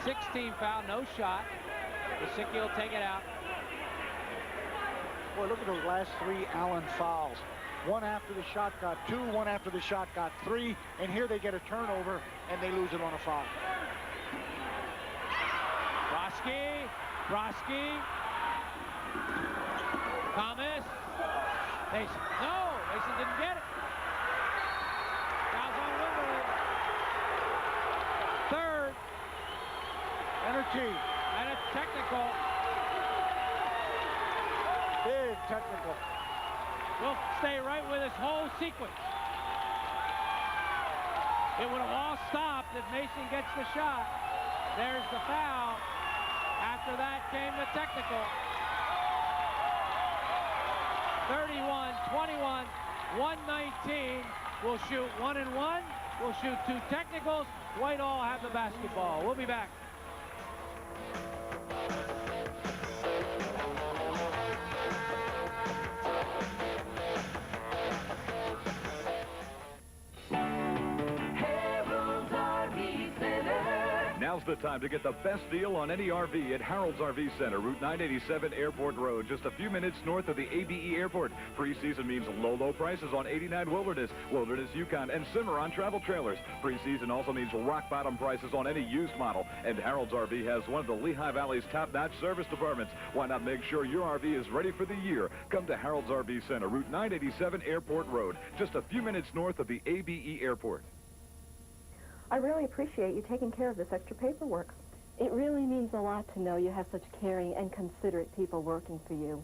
16 foul, no shot. Lisicki will take it out. Boy, look at those last 3 Allen fouls. 1 after the shot got 2, 1 after the shot got 3, and here they get a turnover and they lose it on a foul. Broski. Thomas. Mason. No, Mason didn't get it. Fouls on Wimberly. 3rd. Energy. And a technical. Big technical. We'll stay right with this whole sequence. It would have all stopped if Mason gets the shot. There's the foul. After that came the technical. 31-21, 119. We'll shoot 1-and-1. We'll shoot 2 technicals. Whitehall have the basketball. We'll be back. the time to get the best deal on any RV at Harold's RV Center, Route 987 Airport Road, just a few minutes north of the ABE Airport. Preseason means low prices on 89 Wilderness, Yukon, and Cimarron travel trailers. Preseason also means rock-bottom prices on any used model. And Harold's RV has one of the Lehigh Valley's top-notch service departments. Why not make sure your RV is ready for the year? Come to Harold's RV Center, Route 987 Airport Road, just a few minutes north of the ABE Airport. I really appreciate you taking care of this extra paperwork. It really means a lot to know you have such caring and considerate people working for you.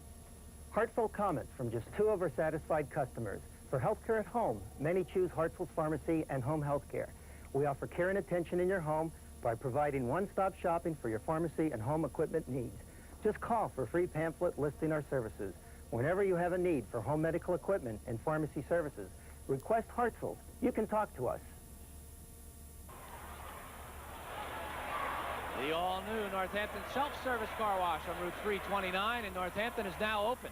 Heartfelt comments from just 2 of our satisfied customers. For healthcare at home, many choose Hartsville's Pharmacy and Home Health Care. We offer care and attention in your home by providing one-stop shopping for your pharmacy and home equipment needs. Just call for a free pamphlet listing our services. Whenever you have a need for home medical equipment and pharmacy services, request Hartsville. You can talk to us. The all-new Northampton self-service car wash on Route 329 in Northampton is now open.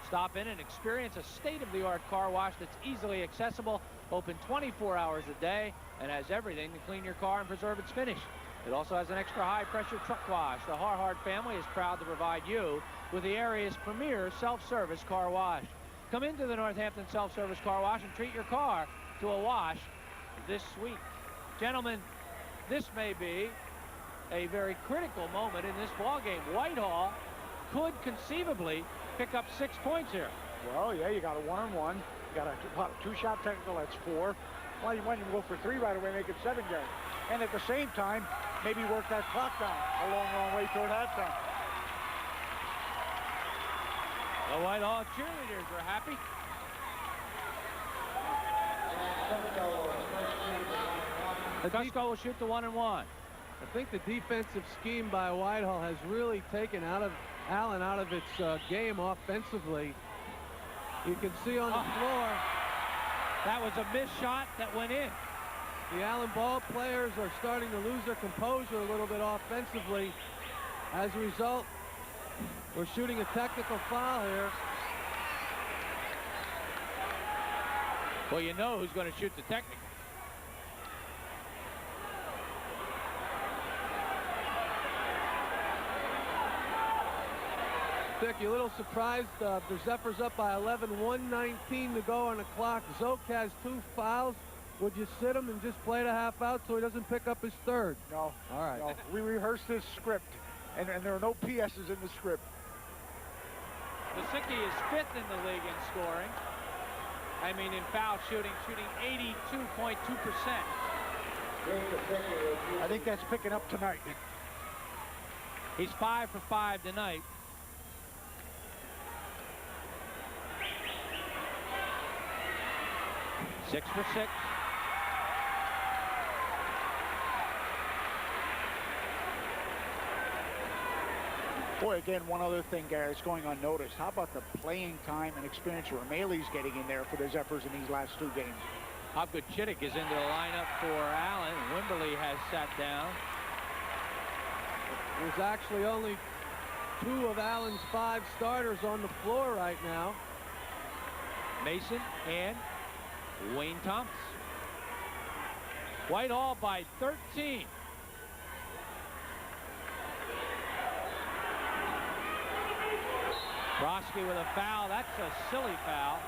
Stop in and experience a state-of-the-art car wash that's easily accessible, open 24 hours a day, and has everything to clean your car and preserve its finish. It also has an extra high-pressure truck wash. The Harhart family is proud to provide you with the area's premier self-service car wash. Come into the Northampton self-service car wash and treat your car to a wash this week. Gentlemen, this may be a very critical moment in this ball game. Whitehall could conceivably pick up 6 points here. Well, yeah, you got a 1-on-1. You got a 2-shot technical, that's 4. Well, you want to go for 3 right away, make it 7, Gary. And at the same time, maybe work that clock down a long way toward halftime. The Whitehall cheerleaders are happy. Cusco will shoot the 1-and-1. I think the defensive scheme by Whitehall has really taken Allen out of its game offensively. You can see on the floor. That was a missed shot that went in. The Allen ball players are starting to lose their composure a little bit offensively. As a result, we're shooting a technical foul here. Well, you know who's going to shoot the technical. Dick, you're a little surprised. The Zephyrs up by 11, 1:19 to go on the clock. Zoke has 2 fouls. Would you sit him and just play the half out so he doesn't pick up his 3rd? No. All right. No. We rehearsed this script, and there are no PSs in the script. Lisicki is 5th in the league in scoring. I mean, in foul shooting 82.2%. I think that's picking up tonight. He's 5 for 5 tonight. Six for 6. Boy, again, one other thing, Gary, is going unnoticed. How about the playing time and experience Ramaley's getting in there for the Zephyrs in these last 2 games? Hopgood Chittick is into the lineup for Allen. Wimberly has sat down. There's actually only 2 of Allen's 5 starters on the floor right now. Mason and Wayne Thomas. Whitehall by 13. Broski with a foul. That's a silly foul.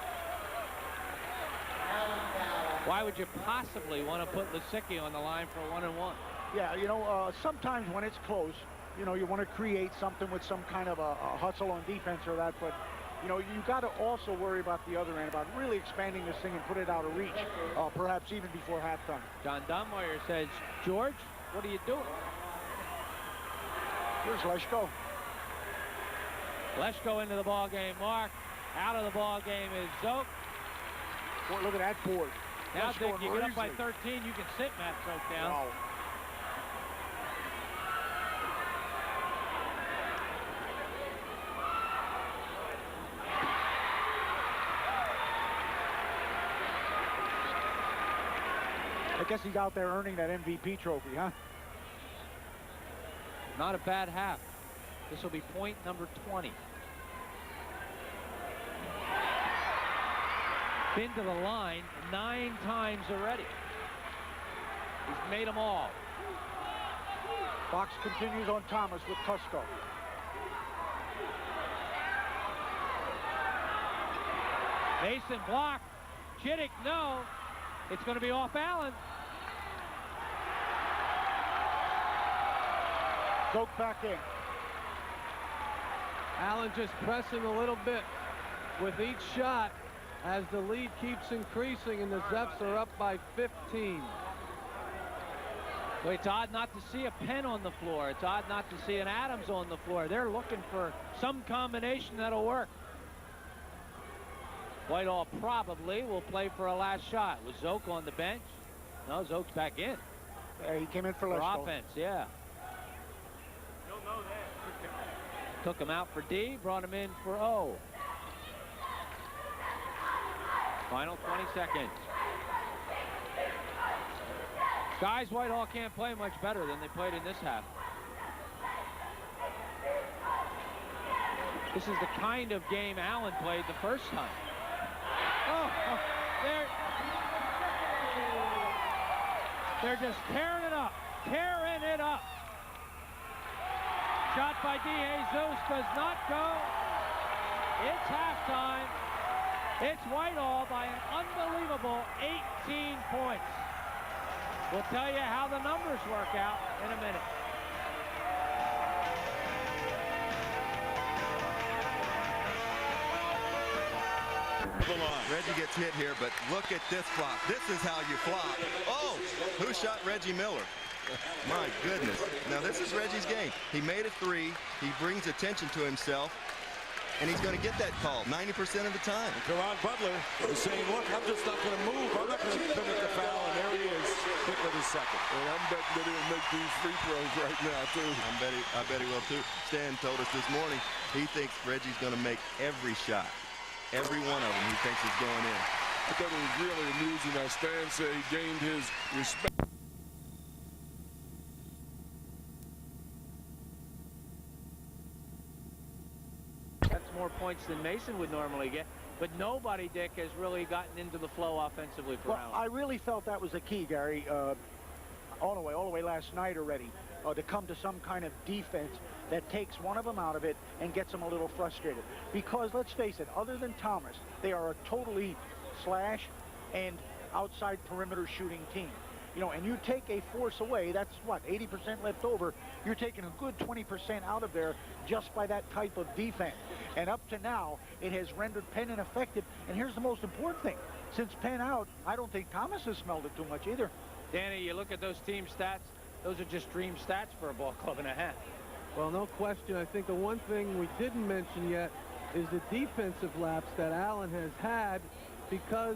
Why would you possibly want to put Lisicki on the line for a 1-and-1? Yeah, you know, sometimes when it's close, you know, you want to create something with some kind of a hustle on defense or that, but you know, you got to also worry about the other end, about really expanding this thing and put it out of reach, perhaps even before halftime. John Dunmoyer says, George, what are you doing? Here's Leshko. Leshko into the ball game. Mark out of the ball game is Zoke. Boy, look at that board. Now, Dick, you get up by 13, you can sit Matt Zoke down. Wow. I guess he's out there earning that MVP trophy, huh? Not a bad half. This will be point number 20. Been to the line 9 times already. He's made them all. Box continues on Thomas with Cusco. Mason blocked. Chittick, no. It's going to be off Allen. Zoke back in. Allen just pressing a little bit with each shot as the lead keeps increasing and the Zephs are up by 15. Well, it's odd not to see a Penn on the floor. It's odd not to see an Adams on the floor. They're looking for some combination that'll work. Whitehall probably will play for a last shot. Was Zoke on the bench? No, Zoke's back in. He came in for offense, yeah. Took him out for D, brought him in for O. Final 20 seconds. Guys, Whitehall can't play much better than they played in this half. This is the kind of game Allen played the first time. They're just tearing it up, tearing it up. Shot by DeJesus does not go. It's halftime. It's Whitehall by an unbelievable 18 points. We'll tell you how the numbers work out in a minute. Reggie gets hit here, but look at this flop. This is how you flop. Oh, who shot Reggie Miller? My goodness. Now, this is Reggie's game. He made a three. He brings attention to himself, and he's going to get that call 90% of the time. Caron Butler is saying, look, I'm just not going to move. I'm not going to commit the foul, and there he is, hit with his second. And I'm betting that he'll make these free throws right now, too. I bet he will, too. Stan told us this morning he thinks Reggie's going to make every shot. Every one of them he thinks is going in. I thought it was really amusing how Stan said he gained his respect. That's more points than Mason would normally get. But nobody, Dick, has really gotten into the flow offensively for Allen. I really felt that was the key, Gary, all the way last night already, to come to some kind of defense that takes one of them out of it and gets them a little frustrated. Because, let's face it, other than Thomas, they are a totally slash and outside perimeter shooting team. You know, and you take a force away, that's what, 80% left over. You're taking a good 20% out of there just by that type of defense. And up to now, it has rendered Penn ineffective. And here's the most important thing. Since Penn out, I don't think Thomas has smelled it too much either. Danny, you look at those team stats, those are just dream stats for a ball club and a half. Well, no question. I think the one thing we didn't mention yet is the defensive lapse that Allen has had because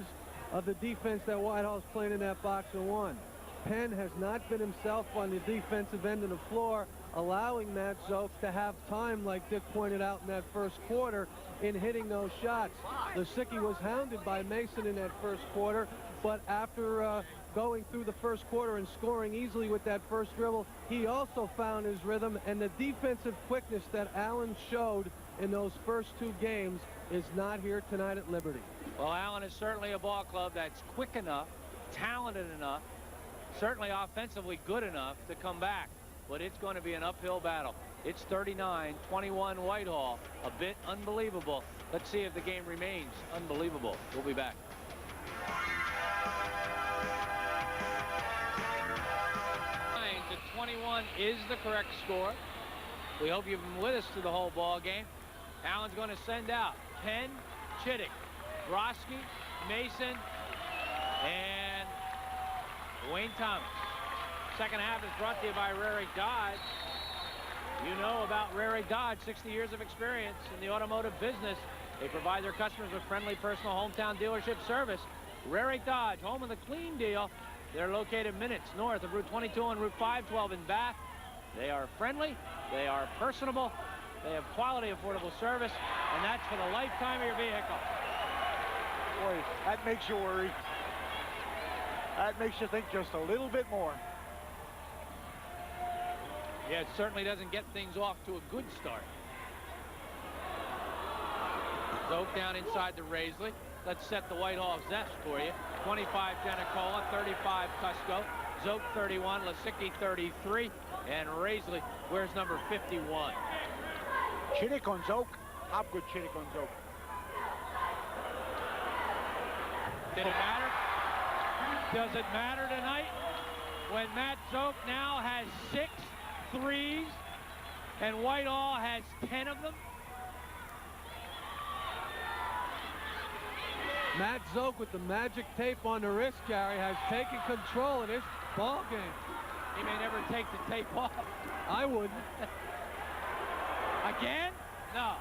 of the defense that Whitehall's playing in that box and one. Penn has not been himself on the defensive end of the floor, allowing Matt Zoke to have time, like Dick pointed out in that first quarter, in hitting those shots. Lisicky was hounded by Mason in that first quarter, but after going through the first quarter and scoring easily with that first dribble, he also found his rhythm, and the defensive quickness that Allen showed in those first two games is not here tonight at Liberty. Well, Allen is certainly a ball club that's quick enough, talented enough, certainly offensively good enough to come back, but it's going to be an uphill battle. It's 39-21 Whitehall, a bit unbelievable. Let's see if the game remains unbelievable. We'll be back. To 21 is the correct score. We hope you've been with us through the whole ball game. Allen's going to send out Penn, Chittick, Broski, Mason, and Wayne Thomas. Second half is brought to you by Rarick Dodge. You know about Rarick Dodge, 60 years of experience in the automotive business. They provide their customers with friendly personal hometown dealership service. Rarick Dodge, home of the clean deal. They're located minutes north of Route 22 and Route 512 in Bath. They are friendly, they are personable, they have quality, affordable service, and that's for the lifetime of your vehicle. Boy, that makes you worry. That makes you think just a little bit more. Yeah, it certainly doesn't get things off to a good start. Zoke down inside the Raisley. Let's set the Whitehall Zephs for you. 25 Jenicola, 35 Cusco, Zoke 31, Lisicky 33, And Raisley wears number 51. Chittick on Zoke. Hopgood Chittick on Zoke. Did it matter? Does it matter tonight when Matt Zoke now has 6 threes and Whitehall has 10 of them? Matt Zoke with the magic tape on the wrist, Gary, has taken control of this ball game. He may never take the tape off. I wouldn't. Again? No.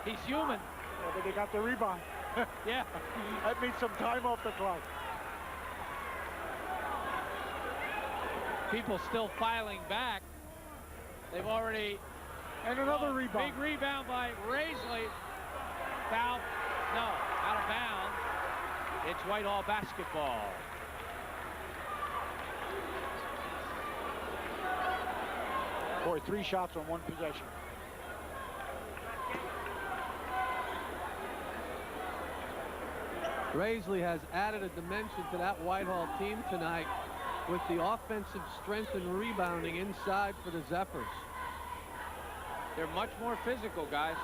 He's human. Yeah, but they got the rebound. Yeah. That means some time off the clock. People still filing back. They've already... And another rebound. Big rebound by Raisley. Foul. No, out of bounds. It's Whitehall basketball. Boy, 3 shots on 1 possession. Raisley has added a dimension to that Whitehall team tonight with the offensive strength and rebounding inside for the Zephyrs. They're much more physical, guys.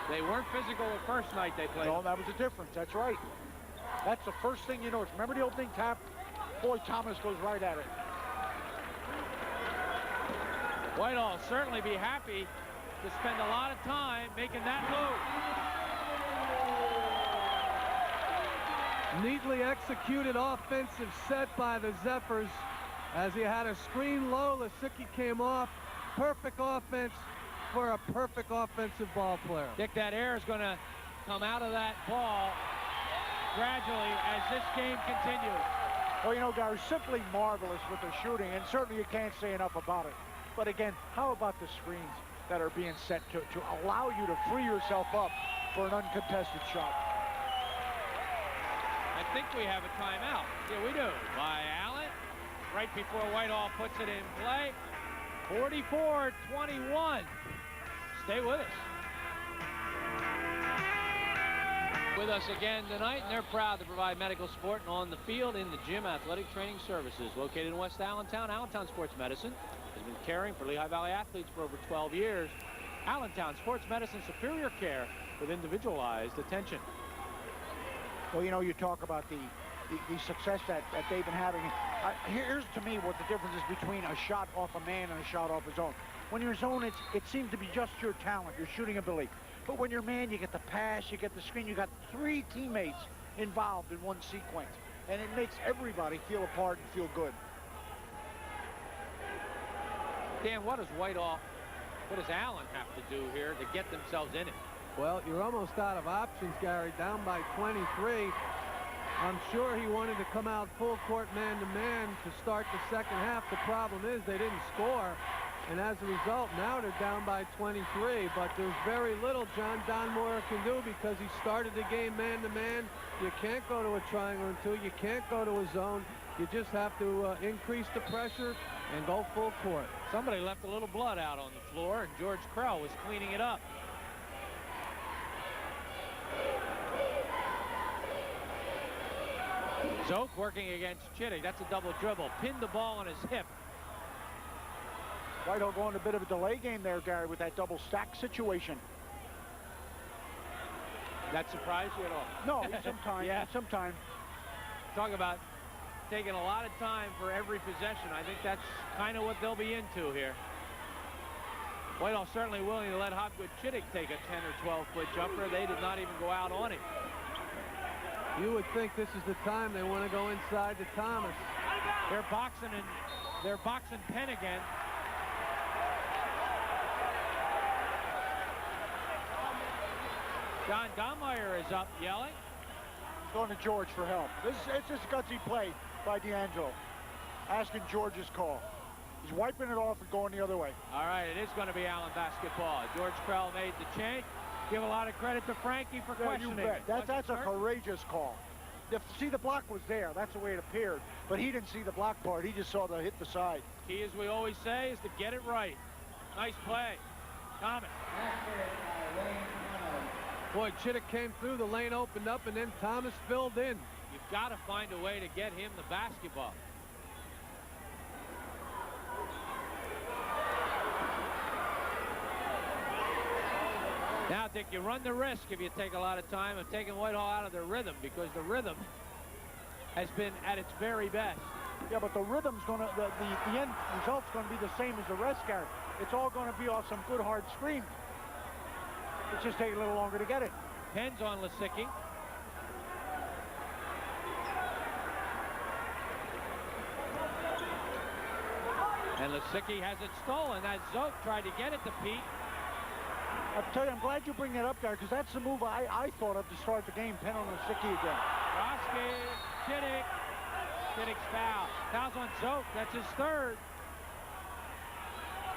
They weren't physical the first night they played. No, that was the difference. That's right. That's the first thing you notice. Remember the opening tap? Boy, Thomas goes right at it. Whitehall will certainly be happy to spend a lot of time making that move. Neatly executed offensive set by the Zephyrs as he had a screen low. Lasicky came off. Perfect offense for a perfect offensive ball player. Dick, that air is going to come out of that ball gradually as this game continues. Well, you know, Gary, simply marvelous with the shooting, and certainly you can't say enough about it. But again, how about the screens that are being set to allow you to free yourself up for an uncontested shot? I think we have a timeout. Yeah, we do. By Allen, right before Whitehall puts it in play. 44-21. Stay with us. With us again tonight, and they're proud to provide medical support and on the field, in the gym, athletic training services. Located in West Allentown, Allentown Sports Medicine has been caring for Lehigh Valley athletes for over 12 years. Allentown Sports Medicine, superior care with individualized attention. Well, you know, you talk about the success that they've been having. Here's to me what the difference is between a shot off a man and a shot off his own. When you're zone, it seems to be just your talent, your shooting ability. But when you're man, you get the pass, you get the screen, you got 3 teammates involved in one sequence. And it makes everybody feel a part and feel good. Dan, what does Allen have to do here to get themselves in it? Well, you're almost out of options, Gary. Down by 23. I'm sure he wanted to come out full court man-to-man to start the second half. The problem is they didn't score. And as a result, now they're down by 23. But there's very little John Donmoyer can do because he started the game man-to-man. You can't go to a triangle and 2. You can't go to a zone. You just have to increase the pressure and go full court. Somebody left a little blood out on the floor, and George Krell was cleaning it up. Zoke working against Chittick. That's a double dribble. Pinned the ball on his hip. Whitehall going a bit of a delay game there, Gary, with that double stack situation. That surprised you at all? No, sometimes. Yeah, sometimes. Talk about taking a lot of time for every possession. I think that's kind of what they'll be into here. Whitehall certainly willing to let Hopgood Chittick take a 10 or 12-foot jumper. They did not even go out on him. You would think this is the time they want to go inside to Thomas. They're boxing Penn again. John Donmeyer is up yelling. Going to George for help. It's just a gutsy play by D'Angelo. Asking George's call. He's wiping it off and going the other way. All right, it is going to be Allen basketball. George Krell made the change. Give a lot of credit to Frankie for questioning. You bet. That's a courageous call. See, the block was there. That's the way it appeared. But he didn't see the block part. He just saw the hit the side. Key, as we always say, is to get it right. Nice play. Thomas. Boy, Chittick came through, the lane opened up, and then Thomas filled in. You've got to find a way to get him the basketball. Now, Dick, you run the risk if you take a lot of time of taking Whitehall out of their rhythm, because the rhythm has been at its very best. Yeah, but the rhythm's going to, the end result's going to be the same as the rest, Gary. It's all going to be off some good hard screams. It's just taking a little longer to get it. Penn's on Lisicki. And Lisicki has it stolen as Zoke tried to get it to Pete. I'll tell you, I'm glad you bring that up, Gary, because that's the move I thought of to start the game. Penn on Lisicki again. Roski, Chittick. Chittick's foul. Foul's on Zoke. That's his third.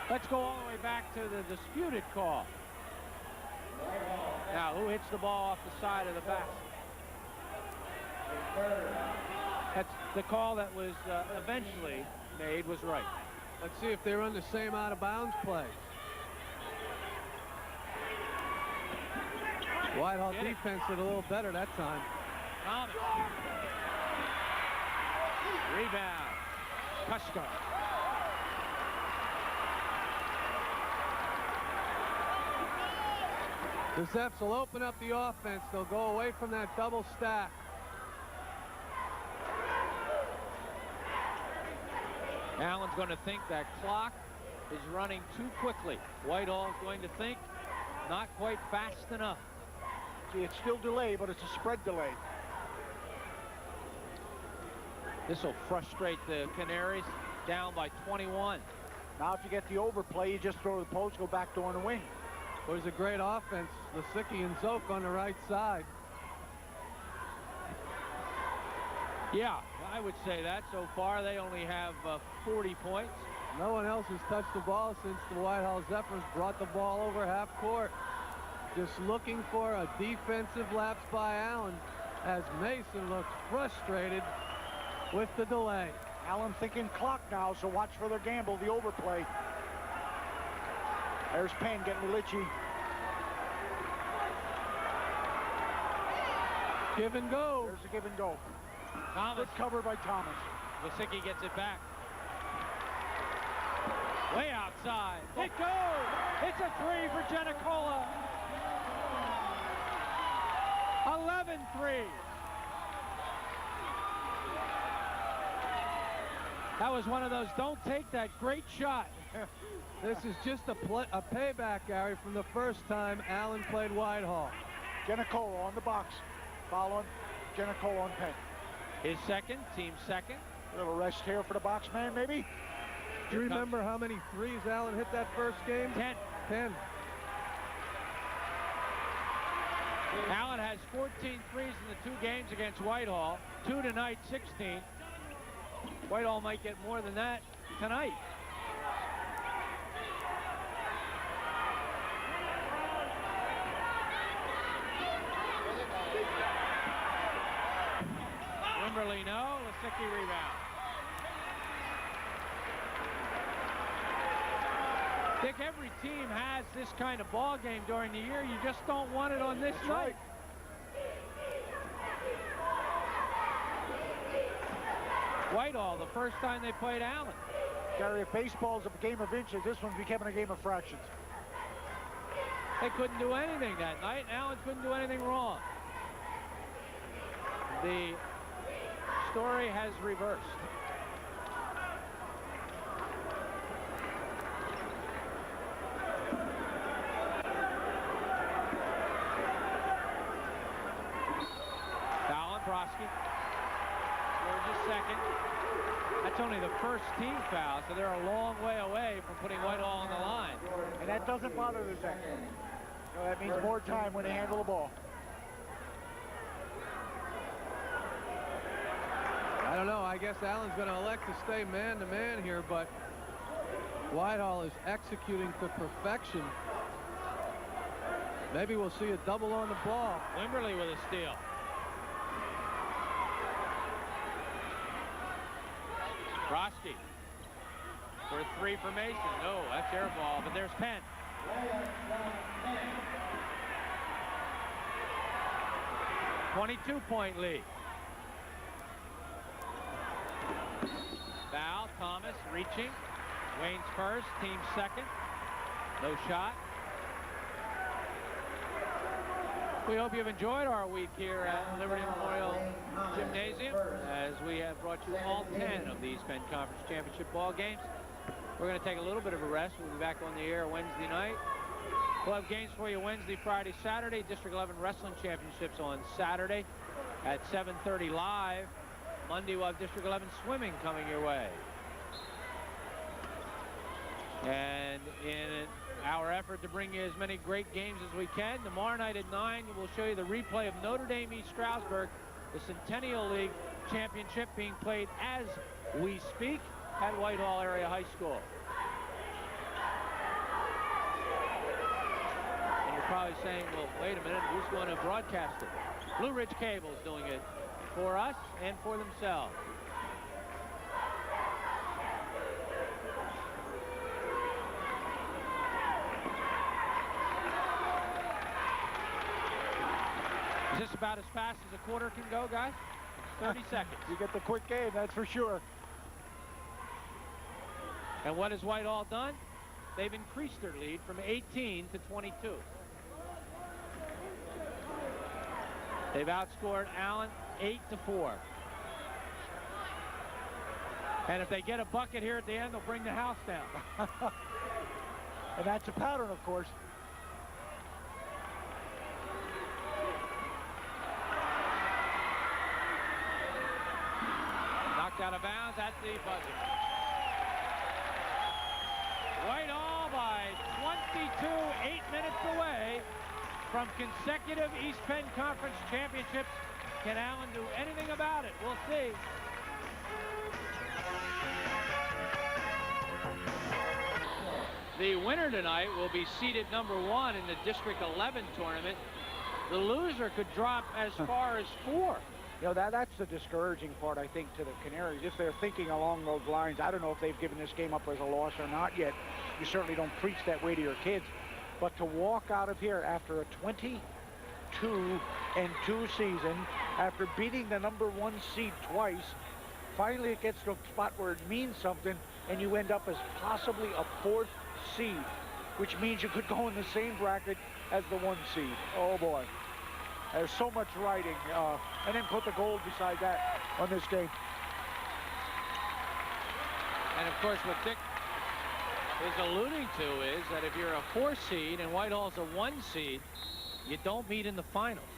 Let's go all the way back to the disputed call. Now, who hits the ball off the side of the basket? That's the call that was eventually made was right. Let's see if they run the same out-of-bounds play. Whitehall defense did a little better that time. Thomas. Rebound. Kushka. The Zeps will open up the offense. They'll go away from that double stack. Allen's going to think that clock is running too quickly. Whitehall's going to think not quite fast enough. See, it's still delayed, but it's a spread delay. This will frustrate the Canaries, down by 21. Now if you get the overplay, you just throw the post, go back door on the wing. Well, there's a great offense. Lisicki and Zoke on the right side. Yeah, I would say that. So far, they only have 40 points. No one else has touched the ball since the Whitehall Zephyrs brought the ball over half court. Just looking for a defensive lapse by Allen as Mason looks frustrated with the delay. Allen thinking clock now, so watch for their gamble, the overplay. There's Penn getting Relici. Give and go. There's a give and go. Thomas. Good cover by Thomas. Lisicki gets it back. Way outside. It goes. It's a three for Giannicola. 11-3. That was one of those don't take that great shot. This is just a payback, Gary, from the first time Allen played Whitehall. Giannicola on the box. Following Giannicola on Penn. His second, team second. A little rest here for the box man, maybe. Do you remember how many threes Allen hit that first game? 10. 10. Allen has 14 threes in the 2 games against Whitehall. 2 tonight, 16. Whitehall might get more than that tonight. Wimberly, no. Lisicki rebound. Dick, every team has this kind of ball game during the year. You just don't want it on this night. Right. Whitehall, the first time they played Allen. Gary, if baseball's a game of inches, this one's becoming a game of fractions. They couldn't do anything that night. Allen couldn't do anything wrong. The story has reversed. Foul on Broski. Scores his second. That's only the first team foul, so they're a long way away from putting Whitehall on the line. And that doesn't bother the Zach. So that means more time when they handle the ball. I don't know. I guess Allen's going to elect to stay man-to-man here, but Whitehall is executing to perfection. Maybe we'll see a double on the ball. Wimberly with a steal. Broski for a three for Mason. No, that's air ball, but there's Penn. .22-point lead. Foul, Thomas reaching. Wayne's first, team second. No shot. We hope you've enjoyed our week here at Liberty Memorial Gymnasium as we have brought you all 10 of these Penn Conference Championship ball games. We're going to take a little bit of a rest. We'll be back on the air Wednesday night. We'll have games for you Wednesday, Friday, Saturday. District 11 Wrestling Championships on Saturday at 7:30 live. Monday we'll have District 11 Swimming coming your way. And in our effort to bring you as many great games as we can, tomorrow night at 9, we'll show you the replay of Notre Dame East Stroudsburg, the Centennial League Championship being played as we speak at Whitehall Area High School. And you're probably saying, well, wait a minute, who's going to broadcast it? Blue Ridge Cable is doing it for us and for themselves. Is this about as fast as a quarter can go, guys? 30 seconds. You get the quick game, that's for sure. And what has Whitehall done? They've increased their lead from 18 to 22. They've outscored Allen 8-4. And if they get a bucket here at the end, they'll bring the house down. And that's a pattern, of course. Knocked out of bounds at the buzzer. Whitehall by 22, 8 minutes away from consecutive East Penn Conference championships. Can Allen do anything about it? We'll see. The winner tonight will be seeded #1 in the District 11 tournament. The loser could drop as far as 4. You know, that's the discouraging part, I think, to the Canaries. If they're thinking along those lines, I don't know if they've given this game up as a loss or not yet. You certainly don't preach that way to your kids. But to walk out of here after a 22-2 season, after beating the #1 seed twice, finally it gets to a spot where it means something, and you end up as possibly a 4th seed, which means you could go in the same bracket as the 1 seed. Oh, boy. There's so much riding, and then put the gold beside that on this game. And of course, what Dick is alluding to is that if you're a 4 seed and Whitehall's a 1 seed, you don't meet in the finals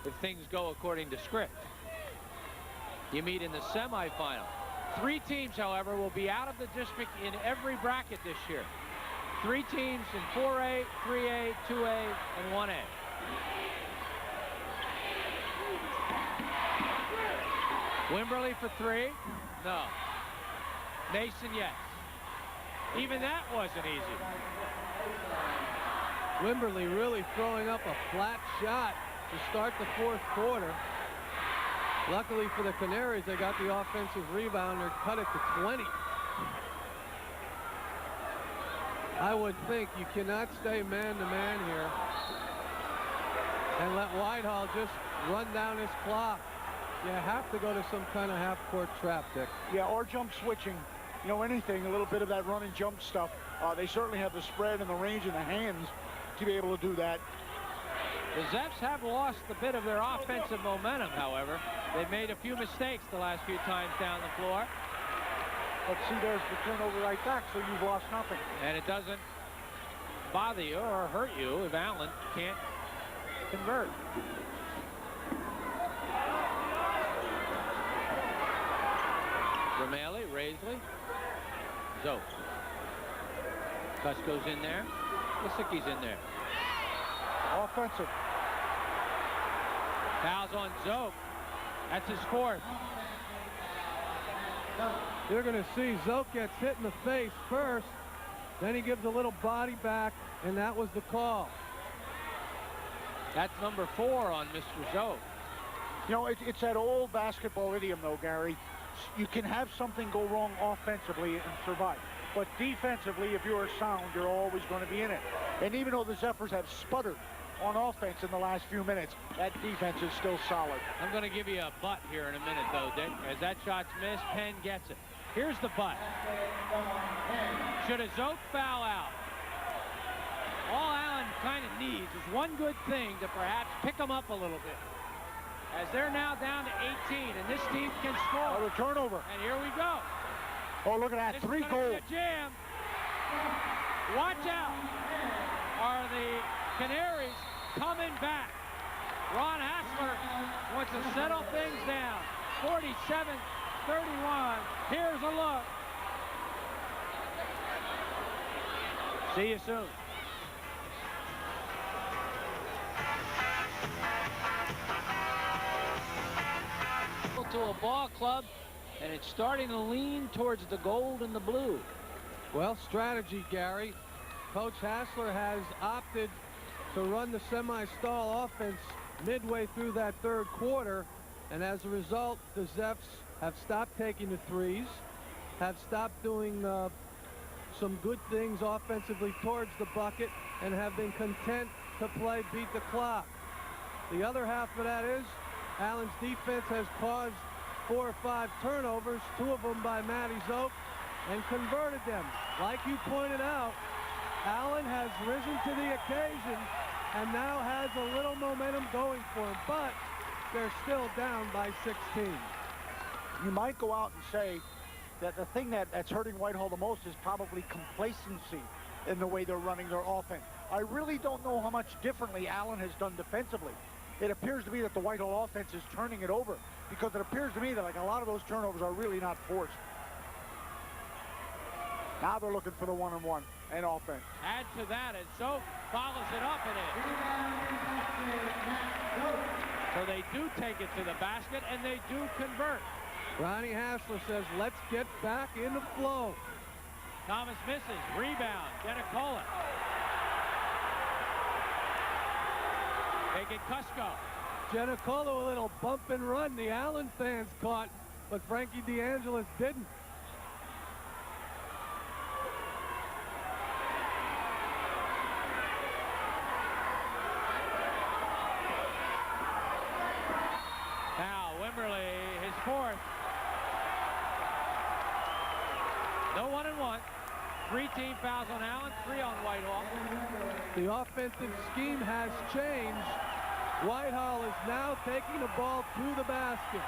if things go according to script. You meet in the semifinal. 3 teams, however, will be out of the district in every bracket this year. 3 teams in 4A, 3A, 2A, and 1A. Wimberley for 3? No. Mason, yes. Even that wasn't easy. Wimberley really throwing up a flat shot to start the 4th quarter. Luckily for the Canaries, they got the offensive rebound and cut it to 20. I would think you cannot stay man-to-man here and let Whitehall just run down his clock. You have to go to some kind of half-court trap, Dick. Yeah, or jump switching. You know, anything, a little bit of that run and jump stuff. They certainly have the spread and the range in the hands to be able to do that. The Zeps have lost a bit of their offensive momentum, however. They've made a few mistakes the last few times down the floor. Let's see, there's the turnover right back, so you've lost nothing. And it doesn't bother you or hurt you if Allen can't convert. Romali, Raisley, Zoe. Cusko's in there. Lisicki's in there. Offensive. Fouls on Zoe. That's his 4th. You're going to see Zoe gets hit in the face first. Then he gives a little body back, and that was the call. That's #4 on Mr. Zoe. You know, it's that old basketball idiom, though, Gary. You can have something go wrong offensively and survive. But defensively, if you're sound, you're always going to be in it. And even though the Zephyrs have sputtered on offense in the last few minutes, that defense is still solid. I'm going to give you a butt here in a minute, though, Dick. As that shot's missed, Penn gets it. Here's the butt. Should a Zoe foul out? All Allen kind of needs is one good thing to perhaps pick them up a little bit. As they're now down to 18, and this team can score. Oh, the turnover. And here we go. Oh, look at that, This 3 is gonna goals. be a jam. Watch out. Are the Canaries coming back? Ron Hassler wants to settle things down. 47-31. Here's a look. See you soon. To a ball club, and it's starting to lean towards the gold and the blue. Well, strategy, Gary. Coach Hassler has opted to run the semi-stall offense midway through that third quarter, and as a result, the Zepps have stopped taking the threes, have stopped doing some good things offensively towards the bucket, and have been content to play beat the clock. The other half of that is Allen's defense has caused 4 or 5 turnovers, 2 of them by Matty Zoke, and converted them. Like you pointed out, Allen has risen to the occasion and now has a little momentum going for him, but they're still down by 16. You might go out and say that the thing that's hurting Whitehall the most is probably complacency in the way they're running their offense. I really don't know how much differently Allen has done defensively. It appears to me that the Whitehall offense is turning it over, because it appears to me that like a lot of those turnovers are really not forced. Now they're looking for the one-on-one and offense. Add to that as Zoke follows it up and in. So they do take it to the basket and they do convert. Ronnie Hassler says, let's get back in the flow. Thomas misses. Rebound. Denicola. Take it Cusco. Denicola, a little bump and run. The Allen fans caught, but Frankie DeAngelis didn't. Now Wimberly, his 4th. No 1-and-1. 3 team fouls on Allen, 3 on Whitehall. The offensive scheme has changed. Whitehall is now taking the ball to the basket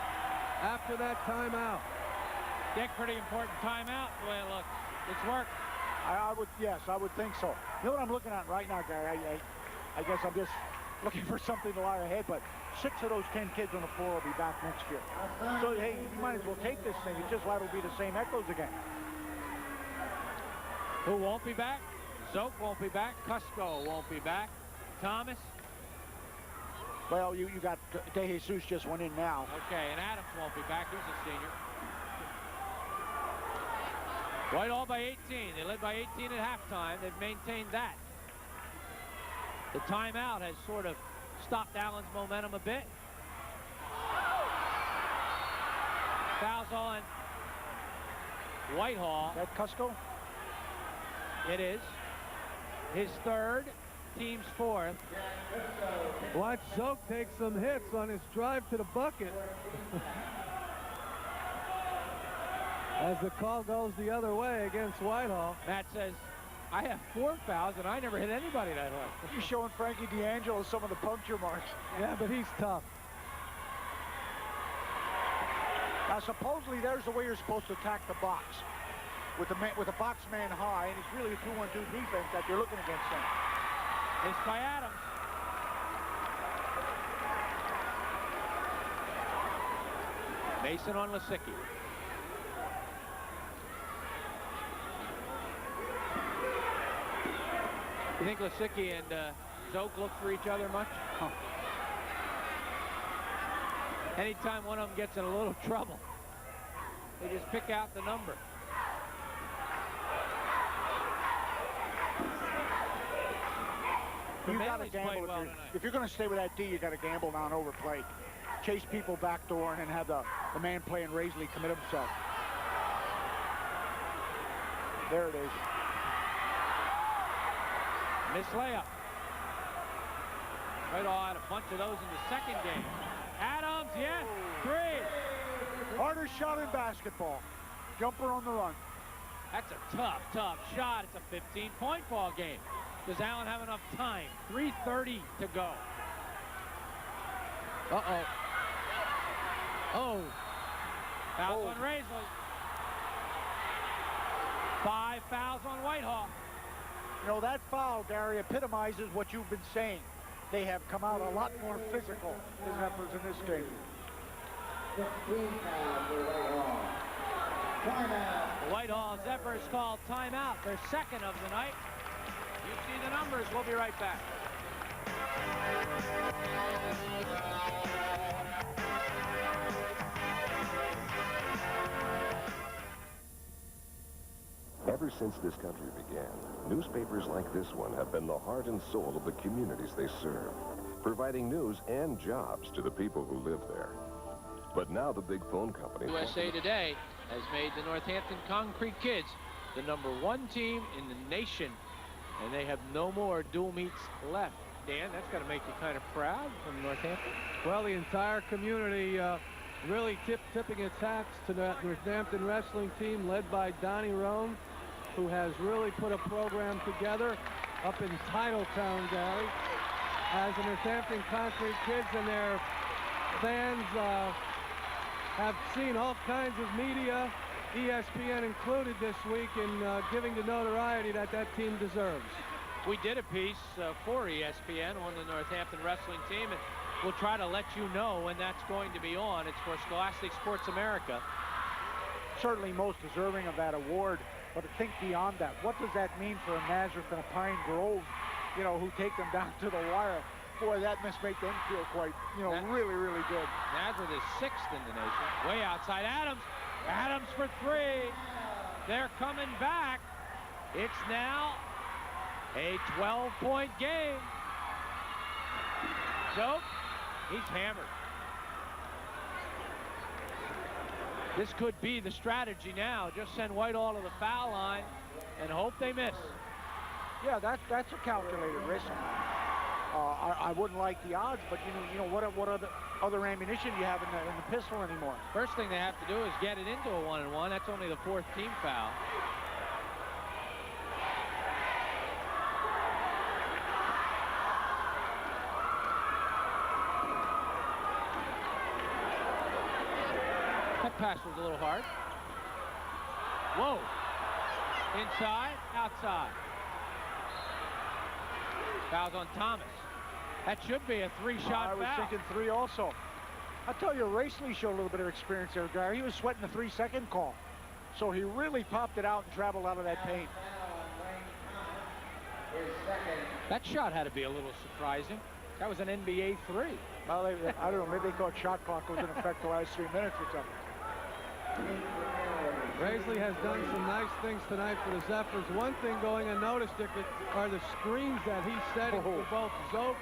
after that timeout. Dick, pretty important timeout, the way it looks. It's worked. Yes, I would think so. You know what I'm looking at right now, Gary? I guess I'm just looking for something to lie ahead, but 6 of those 10 kids on the floor will be back next year. So, hey, you might as well take this thing. It's just liable to be the same echoes again. Who won't be back? Zoke won't be back. Cusco won't be back. Thomas? Well, you got De Jesus just went in now. Okay, and Adams won't be back. He's a senior. Whitehall by 18. They led by 18 at halftime. They've maintained that. The timeout has sort of stopped Allen's momentum a bit. Fouls on Whitehall. That Cusco? It is. His 3rd, team's 4th. Watch Zoke take some hits on his drive to the bucket. As the call goes the other way against Whitehall. Matt says, I have 4 fouls and I never hit anybody that way. You're showing Frankie DeAngelo some of the puncture marks. Yeah, but he's tough. Now, supposedly there's the way you're supposed to attack the box. With the box man high, and it's really a 2-1-2 defense that you're looking against them. It's by Adams. Mason on Lisicki. You think Lisicki and Zoke look for each other much? Huh. Anytime one of them gets in a little trouble, they just pick out the number. You got to gamble. Well if you're going to stay with that D, you got to gamble on overplay. Chase people backdoor and then have the man playing Raisley commit himself. There it is. Miss layup. Whitehall had a bunch of those in the second game. Adams, yes, 3. Hardest shot in basketball. Jumper on the run. That's a tough, tough shot. It's a 15-point ball game. Does Allen have enough time? 3:30 to go. Uh-oh. Oh. Fouls on Raisley. 5 fouls on Whitehall. You know, that foul, Gary, epitomizes what you've been saying. They have come out a lot more physical, the Zephyrs, in this game. 16 fouls for Whitehall. Timeout. Whitehall Zephyrs called timeout, their second of the night. You see the numbers. We'll be right back. Ever since this country began, newspapers like this one have been the heart and soul of the communities they serve, providing news and jobs to the people who live there. But now the big phone company... USA Today has made the Northampton Concrete Kids the #1 team in the nation, and they have no more dual meets left. Dan, that's got to make you kind of proud from Northampton. Well, the entire community really tipping its hats to the Northampton wrestling team led by Donnie Roan, who has really put a program together up in Titletown, Gary, as the Northampton Concrete Kids and their fans have seen all kinds of media, ESPN included this week, in giving the notoriety that that team deserves. We did a piece for ESPN on the Northampton wrestling team, and we'll try to let you know when that's going to be on. It's for Scholastic Sports America. Certainly most deserving of that award, but think beyond that. What does that mean for a Nazareth and a Pine Grove, you know, who take them down to the wire? Boy, that must make them feel quite, you know, really, really good. Nazareth is 6th in the nation. Way outside Adams. Adams for 3. They're coming back. It's now a 12-point game. So, he's hammered. This could be the strategy now. Just send Whitehall to the foul line and hope they miss. Yeah, that's a calculated risk. I wouldn't like the odds, but you know what other ammunition you have in the pistol anymore? First thing they have to do is get it into a 1-and-1. That's only the 4th team foul. That pass was a little hard. Whoa. Inside, outside. Fouls on Thomas. That should be a 3-shot foul. I was thinking 3 also. I tell you, Racely showed a little bit of experience there, Gary. He was sweating the 3-second call. So he really popped it out and traveled out of that paint. That shot had to be a little surprising. That was an NBA 3. Well, I don't know, maybe they thought shot clock was in effect the last 3 minutes or something. Raisley has done some nice things tonight for the Zephyrs. One thing going unnoticed, Dick, are the screens that he's setting for both Zoke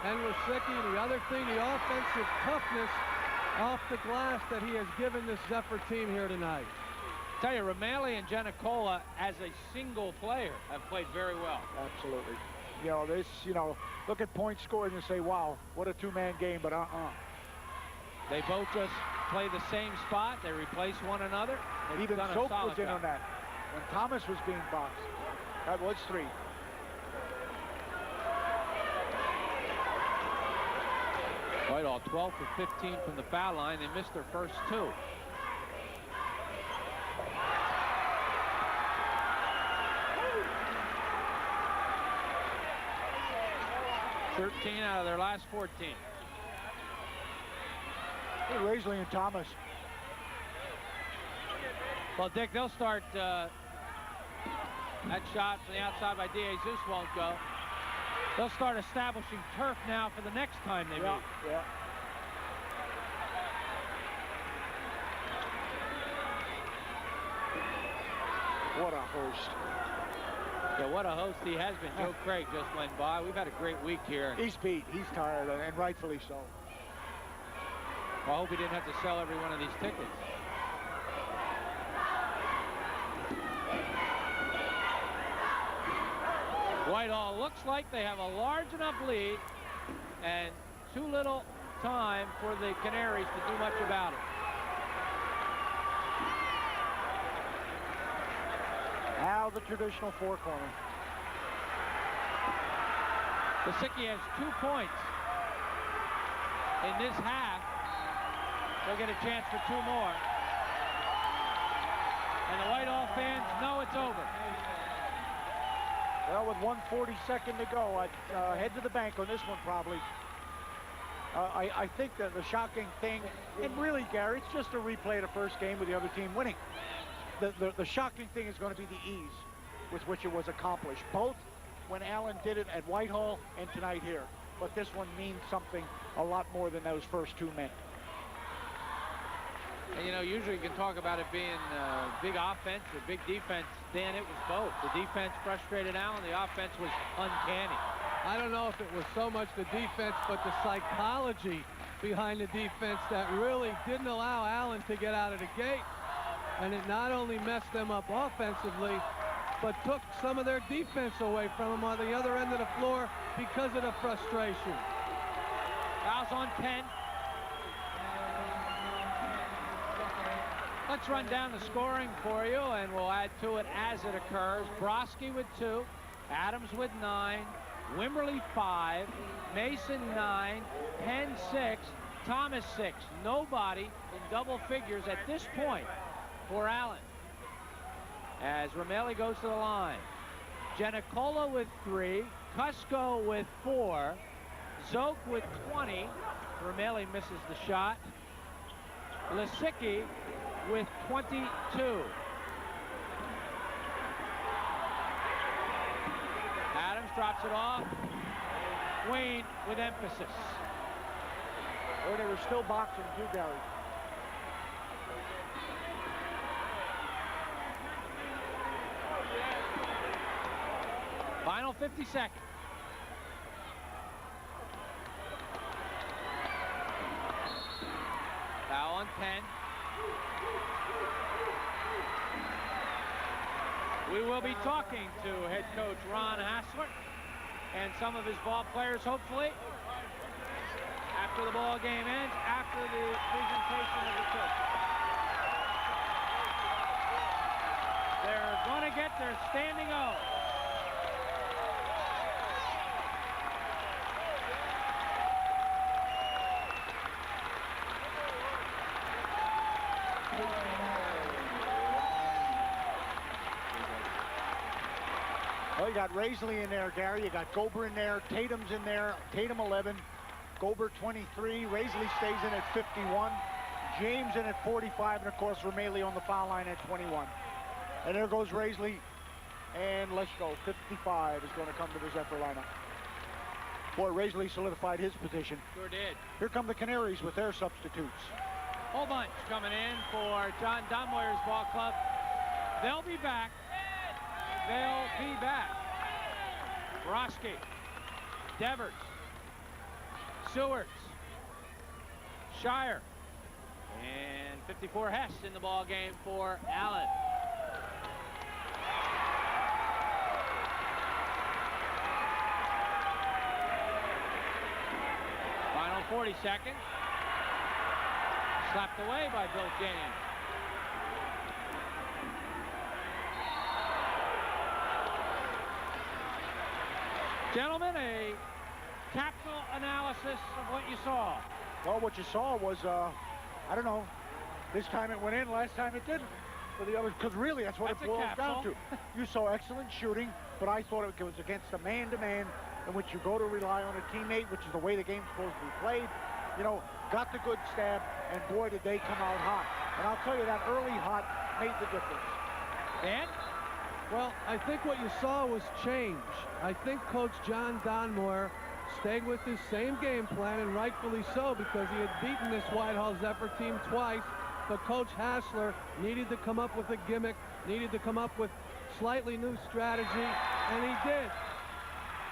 and Wasicki. The other thing, the offensive toughness off the glass that he has given this Zephyr team here tonight. I tell you, Romali and Giannicola, as a single player, have played very well. Absolutely. You know, look at points scored and say, wow, what a 2-man game, but They both just play the same spot. They replace one another. They've Even Zoke was in job on that when Thomas was being boxed. That was 3. Whitehall 12 for 15 from the foul line. They missed their first 2. (13 out of their last 14. Hey, Raisley and Thomas. Well, Dick, they'll start that shot from the outside by DeJesus won't go. They'll start establishing turf now for the next time they meet. Yeah. What a host. Yeah, what a host he has been. Joe Craig just went by. We've had a great week here. He's beat. He's tired, and rightfully so. Well, I hope he didn't have to sell every one of these tickets. Whitehall looks like they have a large enough lead and too little time for the Canaries to do much about it. Now the traditional four-corner. Lisicki has 2 points in this half. They'll get a chance for 2 more. And the Whitehall fans know it's over. Well, with 1:42 to go, I'd head to the bank on this one probably. I think that the shocking thing, and really, Gary, it's just a replay of the first game with the other team winning. The shocking thing is going to be the ease with which it was accomplished, both when Allen did it at Whitehall and tonight here. But this one means something a lot more than those first 2 men. And, you know, usually you can talk about it being big offense or big defense. Dan, it was both. The defense frustrated Allen. The offense was uncanny. I don't know if it was so much the defense, but the psychology behind the defense that really didn't allow Allen to get out of the gate. And it not only messed them up offensively, but took some of their defense away from them on the other end of the floor because of the frustration. Fouls on Penn. Let's run down the scoring for you, and we'll add to it as it occurs. Broski with 2, Adams with 9, Wimberly 5, Mason 9, Penn 6, Thomas 6. Nobody in double figures at this point for Allen. As Romelli goes to the line. Giannicola with 3, Cusco with 4, Zoke with 20. Romelli misses the shot. Lisicki with 22. Adams drops it off. Wayne with emphasis. Oh, they were still boxing too, Gary. Final 50 seconds. Foul on Penn. We will be talking to head coach Ron Hassler and some of his ball players, hopefully, after the ball game ends, after the presentation of the coach. They're going to get their standing O. Well, you got Raisley in there, Gary. You got Gober in there. Tatum's in there. Tatum 11. Gober 23. Raisley stays in at 51. James in at 45. And, of course, Romelli on the foul line at 21. And there goes Raisley. And let's go. 55 is going to come to the Zephyr lineup. Boy, Raisley solidified his position. Sure did. Here come the Canaries with their substitutes. Whole bunch coming in for John Donmoyer's ball club. They'll be back. They'll be back. Broski, Devers, Sewards, Shire, and 54 Hess in the ball game for Allen. Final 40 seconds. Slapped away by Bill James. Gentlemen, a tactical analysis of what you saw. Well, what you saw was, I don't know, this time it went in, last time it didn't. For the others, because really that's what it boils down to. You saw excellent shooting, but I thought it was against a man-to-man in which you go to rely on a teammate, which is the way the game's supposed to be played. You know, got the good stab, and boy, did they come out hot. And I'll tell you, that early hot made the difference. Dan? Well, I think what you saw was change. I think Coach John Donmoyer stayed with his same game plan, and rightfully so, because he had beaten this Whitehall Zephyr team twice. But Coach Hassler needed to come up with a gimmick, needed to come up with slightly new strategy, and he did.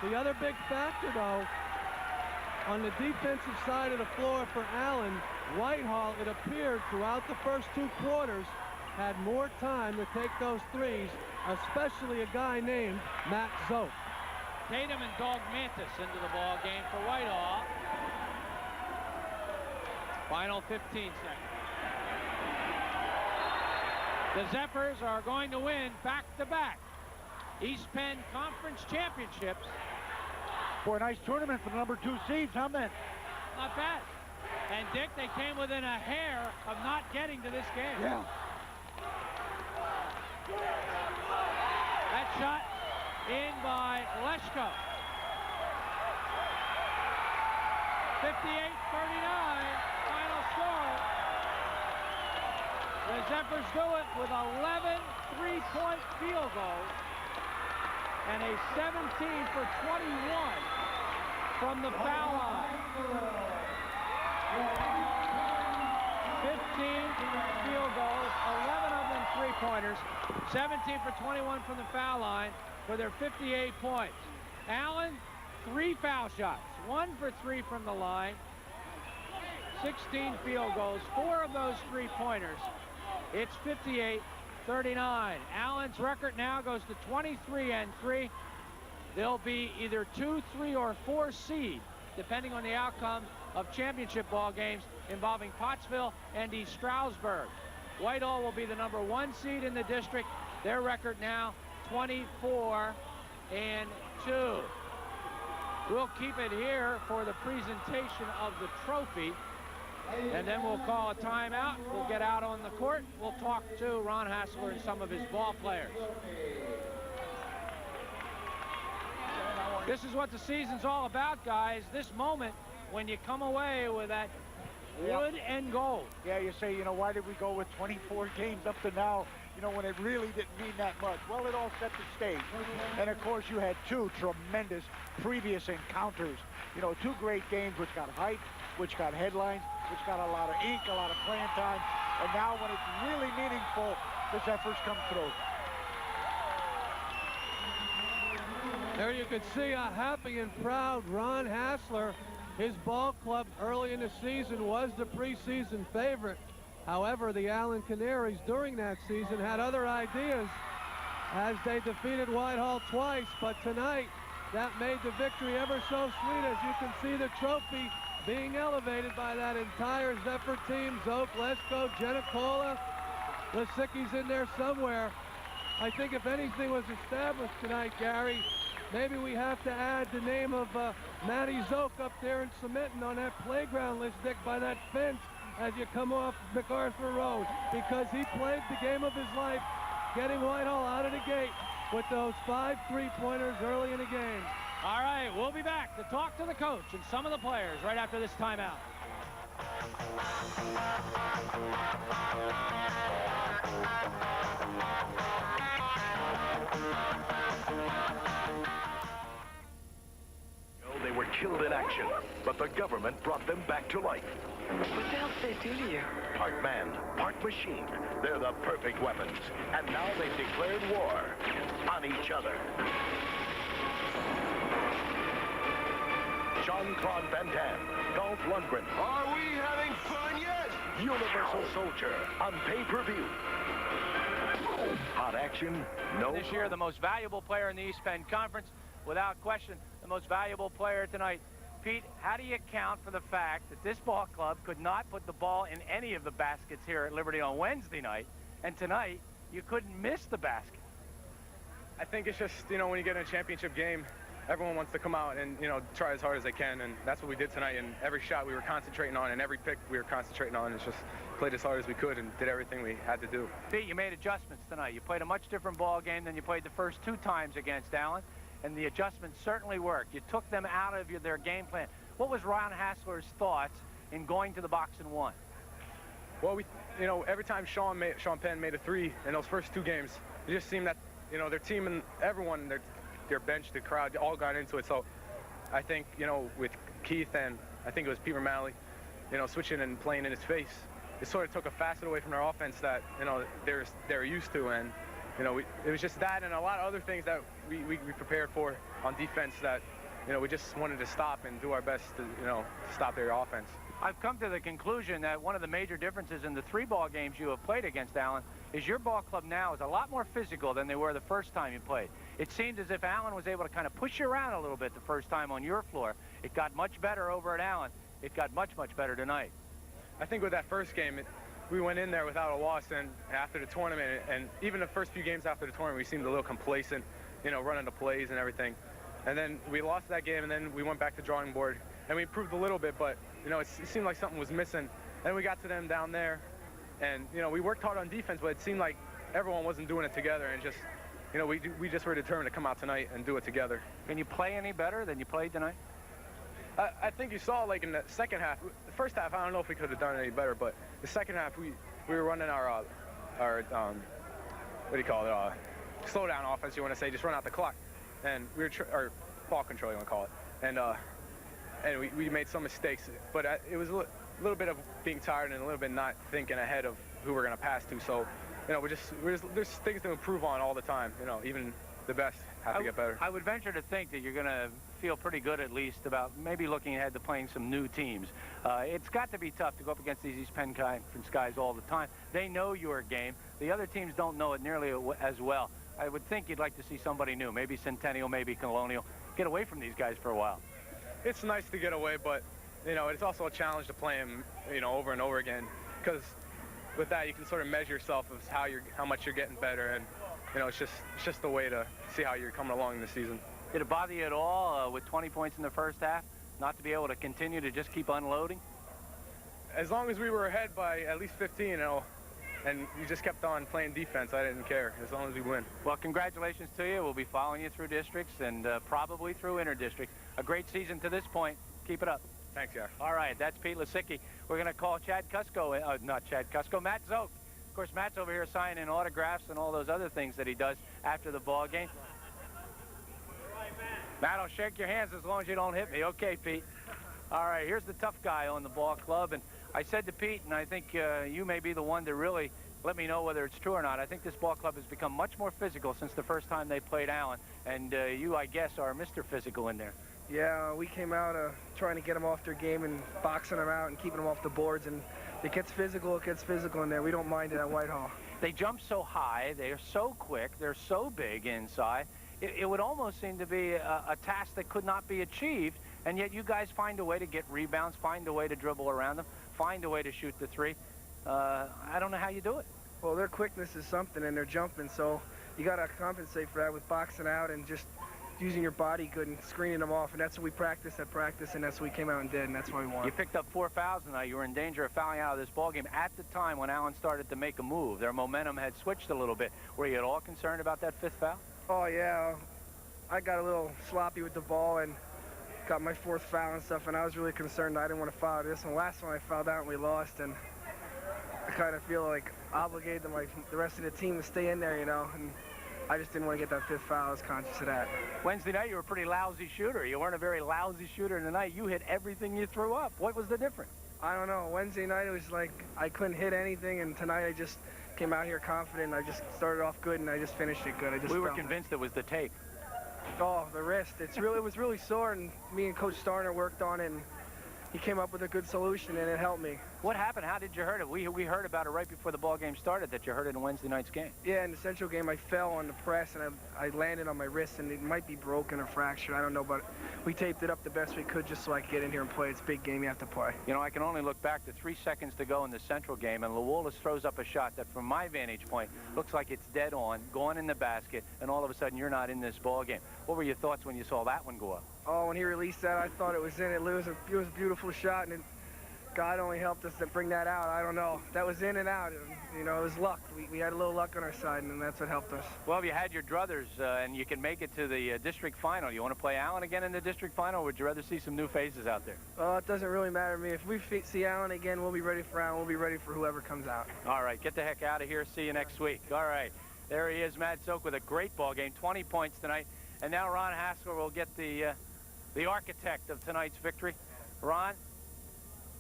The other big factor, though, on the defensive side of the floor for Allen, Whitehall, it appeared throughout the first 2 quarters, had more time to take those threes, especially a guy named Matt Zoke. Tatum and Dog Mantis into the ball game for Whitehall. Final 15 seconds. The Zephyrs are going to win back-to-back. East Penn Conference Championships. For a nice tournament for the number 2 seeds, huh, man? Not bad. And Dick, they came within a hair of not getting to this game. Yeah. That shot in by Leshko. 58-39, final score. The Zephyrs do it with 11 three-point field goals and a 17 for 21 from the foul line. 15 field goals, 11 of them three-pointers, 17 for 21 from the foul line for their 58 points. Allen, 3 foul shots, 1 for 3 from the line, 16 field goals, 4 of those three-pointers. It's 58-39. Allen's record now goes to 23-3. They'll be either 2, 3, or 4 seed, depending on the outcome of championship ball games involving Pottsville and East Stroudsburg. Whitehall will be the number 1 seed in the district. Their record now 24-2. We'll keep it here for the presentation of the trophy, and then we'll call a timeout. We'll get out on the court. We'll talk to Ron Hassler and some of his ball players. This is what the season's all about, guys. This moment when you come away with that wood and gold. Yeah, you say, you know, why did we go with 24 games up to now, you know, when it really didn't mean that much? Well, it all set the stage. And, of course, you had 2 tremendous previous encounters. You know, 2 great games which got hype, which got headlines, which got a lot of ink, a lot of playing time. And now when it's really meaningful, the Zephyrs come through. There you can see a happy and proud Ron Hassler. His ball club early in the season was the preseason favorite. However, the Allen Canaries during that season had other ideas as they defeated Whitehall twice. But tonight, that made the victory ever so sweet, as you can see the trophy being elevated by that entire Zephyr team. Zoke, Lesko, Jenicola, Lisicki's in there somewhere. I think if anything was established tonight, Gary, maybe we have to add the name of Matty Zoke up there and cementing on that playground list, Dick, by that fence as you come off MacArthur Road, because he played the game of his life, getting Whitehall out of the gate with those 5 three-pointers early in the game. All right, we'll be back to talk to the coach and some of the players right after this timeout. They were killed in action, but the government brought them back to life. What else they do to you? Part man, part machine. They're the perfect weapons. And now they've declared war on each other. Jean-Claude Van Damme, Dolph Lundgren. Are we having fun yet? Universal Soldier on pay-per-view. Hot action, no... This year, the most valuable player in the East Penn Conference, without question, the most valuable player tonight. Pete, how do you account for the fact that this ball club could not put the ball in any of the baskets here at Liberty on Wednesday night, and tonight you couldn't miss the basket? I think it's just, you know, when you get in a championship game, everyone wants to come out and, you know, try as hard as they can, and that's what we did tonight. And every shot we were concentrating on, and every pick we were concentrating on. It's just played as hard as we could and did everything we had to do. Pete, you made adjustments tonight. You played a much different ball game than you played the first 2 times against Allen, and the adjustments certainly worked. You took them out of their game plan. What was Ron Hassler's thoughts in going to the box and 1? Well, you know, every time Sean Penn made a 3 in those first 2 games, it just seemed that, you know, their team and everyone, their bench, the crowd, all got into it. So I think, you know, with Keith and I think it was Peter Malley, you know, switching and playing in his face, it sort of took a facet away from their offense that, you know, they're used to. And, you know, it was just that and a lot of other things that we prepared for on defense that, you know, we just wanted to stop and do our best to, you know, stop their offense. I've come to the conclusion that one of the major differences in the 3 ball games you have played against Allen is your ball club now is a lot more physical than they were the first time you played. It seemed as if Allen was able to kind of push you around a little bit the first time on your floor. It got much better over at Allen. It got much, much better tonight. I think with that first game, we went in there without a loss, and after the tournament, and even the first few games after the tournament, we seemed a little complacent. you know, running the plays and everything. And then we lost that game, and then we went back to drawing board, and we improved a little bit, but, you know, it seemed like something was missing. And then we got to them down there, and, you know, we worked hard on defense, but it seemed like everyone wasn't doing it together, and just, you know, we just were determined to come out tonight and do it together. Can you play any better than you played tonight? I think you saw, like, in the second half, the first half, I don't know if we could have done any better, but the second half, we were running our what do you call it, slow down offense, you want to say, just run out the clock. And we were, or ball control, you want to call it. And we made some mistakes, but it was a little bit of being tired and a little bit not thinking ahead of who we're going to pass to. So, you know, there's things to improve on all the time, you know, even the best have to get better. I would venture to think that you're going to feel pretty good, at least, about maybe looking ahead to playing some new teams. It's got to be tough to go up against these East Penn Conference guys all the time. They know your game. The other teams don't know it nearly as well. I would think you'd like to see somebody new, maybe Centennial, maybe Colonial. Get away from these guys for a while. It's nice to get away, but, you know, it's also a challenge to play them, you know, over and over again, because with that you can sort of measure yourself as how much you're getting better, and, you know, it's just a way to see how you're coming along in the season. Did it bother you at all with 20 points in the first half, not to be able to continue to just keep unloading? As long as we were ahead by at least 15, you know, and you just kept on playing defense, I didn't care, as long as we win. Well, congratulations to you. We'll be following you through districts and probably through inter-districts. A great season to this point. Keep it up. Thanks, yeah. All right, that's Pete Lisicki. We're going to call Chad Cusko, not Chad Cusko, Matt Zoke. Of course, Matt's over here signing autographs and all those other things that he does after the ball game. Matt, I'll shake your hands as long as you don't hit me. Okay, Pete. All right, here's the tough guy on the ball club. And I said to Pete, and I think you may be the one to really let me know whether it's true or not. I think this ball club has become much more physical since the first time they played Allen. And you, I guess, are Mr. Physical in there. Yeah, we came out trying to get them off their game and boxing them out and keeping them off the boards. And it gets physical in there. We don't mind it at Whitehall. They jump so high. They are so quick. They're so big inside. It would almost seem to be a task that could not be achieved, and yet you guys find a way to get rebounds, find a way to dribble around them, find a way to shoot the three. I don't know how you do it. Well, their quickness is something, and they're jumping, so you got to compensate for that with boxing out and just using your body good and screening them off, and that's what we practiced at practice, and that's what we came out and did, and that's what we won. You picked up 4 fouls tonight. You were in danger of fouling out of this ball game at the time when Allen started to make a move. Their momentum had switched a little bit. Were you at all concerned about that 5th foul? Oh, yeah. I got a little sloppy with the ball and got my 4th foul and stuff, and I was really concerned. I didn't want to foul this one. Last one I fouled out and we lost, and I kind of feel like obligated to the rest of the team to stay in there, you know, and I just didn't want to get that 5th foul. I was conscious of that. Wednesday night, you were a pretty lousy shooter. You weren't a very lousy shooter tonight. You hit everything you threw up. What was the difference? I don't know. Wednesday night, it was like I couldn't hit anything, and tonight I just came out here confident. I just started off good, and I just finished it good. We were convinced it was the tape. Oh, the wrist. It was really sore, and me and Coach Starner worked on it, and he came up with a good solution, and it helped me. What happened? How did you hurt it? We heard about it right before the ball game started, that you hurt it in Wednesday night's game. Yeah, in the Central game, I fell on the press, and I landed on my wrist, and it might be broken or fractured. I don't know, but we taped it up the best we could just so I could get in here and play. It's a big game you have to play. You know, I can only look back to 3 seconds to go in the Central game, and Lawless throws up a shot that, from my vantage point, looks like it's dead on, going in the basket, and all of a sudden you're not in this ball game. What were your thoughts when you saw that one go up? Oh, when he released that, I thought it was in. It was a beautiful shot, and God only helped us to bring that out. I don't know. That was in and out. You know, it was luck. We had a little luck on our side, and that's what helped us. Well, you had your druthers, and you can make it to the district final. You want to play Allen again in the district final, or would you rather see some new faces out there? Oh, it doesn't really matter to me. If we see Allen again, we'll be ready for Allen. We'll be ready for whoever comes out. All right, get the heck out of here. See you next week. All right, there he is, Matt Zoke, with a great ball game, 20 points tonight. And now Ron Haskell will get the architect of tonight's victory. Ron,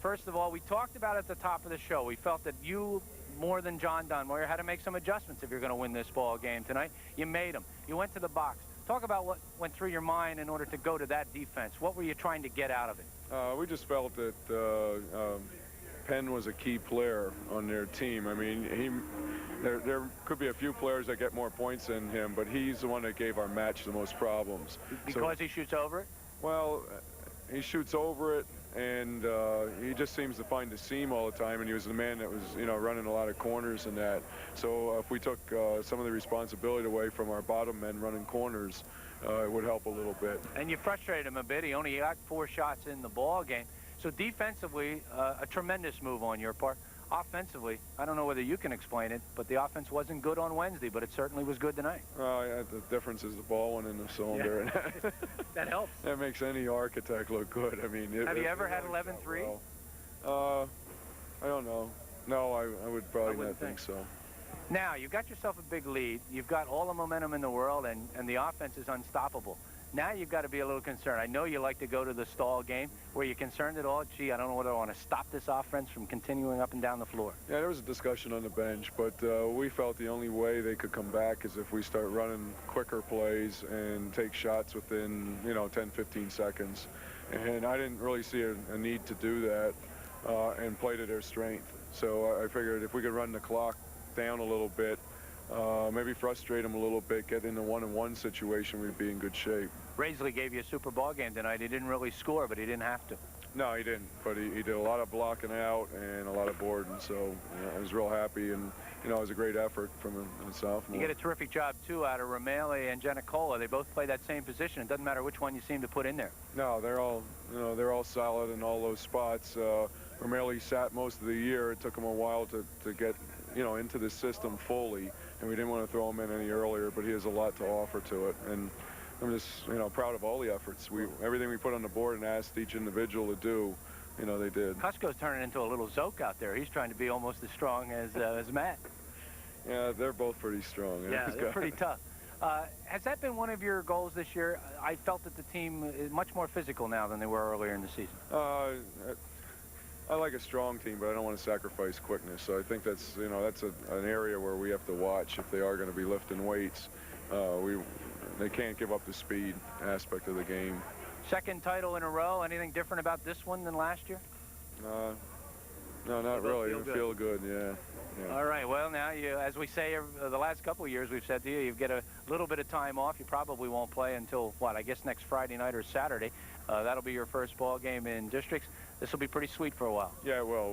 first of all, we talked about at the top of the show, we felt that you, more than John Dunmoyer, had to make some adjustments if you're going to win this ball game tonight. You made them. You went to the box. Talk about what went through your mind in order to go to that defense. What were you trying to get out of it? We just felt that Penn was a key player on their team. I mean, there could be a few players that get more points than him, but he's the one that gave our match the most problems. Because he shoots over it? Well, he shoots over it. and he just seems to find the seam all the time, and he was the man that was, you know, running a lot of corners and that. So if we took some of the responsibility away from our bottom men running corners, it would help a little bit. And you frustrated him a bit. He only got 4 shots in the ball game. So defensively, a tremendous move on your part. Offensively, I don't know whether you can explain it, but the offense wasn't good on Wednesday, but it certainly was good tonight. Yeah, the difference is the ball went in the cylinder. Yeah. That helps. That makes any architect look good. I mean, have you ever had 11-3? Well, I don't know. No, I would probably not think so. Now, you've got yourself a big lead. You've got all the momentum in the world, and the offense is unstoppable. Now you've got to be a little concerned. I know you like to go to the stall game. Were you concerned at all? Gee, I don't know whether I want to stop this offense from continuing up and down the floor. Yeah, there was a discussion on the bench, but we felt the only way they could come back is if we start running quicker plays and take shots within, you know, 10, 15 seconds. And I didn't really see a need to do that and play to their strength. So I figured if we could run the clock down a little bit, maybe frustrate them a little bit, get in the 1-on-1 situation, we'd be in good shape. Raisley gave you a super ball game tonight. He didn't really score, but he didn't have to. No, he didn't, but he did a lot of blocking out and a lot of boarding, so you know, I was real happy, and you know, it was a great effort from a sophomore. You get a terrific job, too, out of Romeli and Giannicola. They both play that same position. It doesn't matter which one you seem to put in there. No, they're all solid in all those spots. Romeli sat most of the year. It took him a while to get, you know, into the system fully, and we didn't want to throw him in any earlier, but he has a lot to offer to it. And I'm just, you know, proud of all the efforts. Everything we put on the board and asked each individual to do, you know, they did. Cusco's turning into a little Zoke out there. He's trying to be almost as strong as Matt. Yeah, they're both pretty strong. Yeah, they're pretty tough. Has that been one of your goals this year? I felt that the team is much more physical now than they were earlier in the season. I like a strong team, but I don't want to sacrifice quickness. So I think that's, you know, that's an area where we have to watch if they are going to be lifting weights. They can't give up the speed aspect of the game. Second title in a row. Anything different about this one than last year? No, not really. It feel good, yeah. All right. Well, now, as we say the last couple of years, we've said to you, you get a little bit of time off. You probably won't play until, what, I guess next Friday night or Saturday. That'll be your first ball game in districts. This will be pretty sweet for a while. Yeah, well,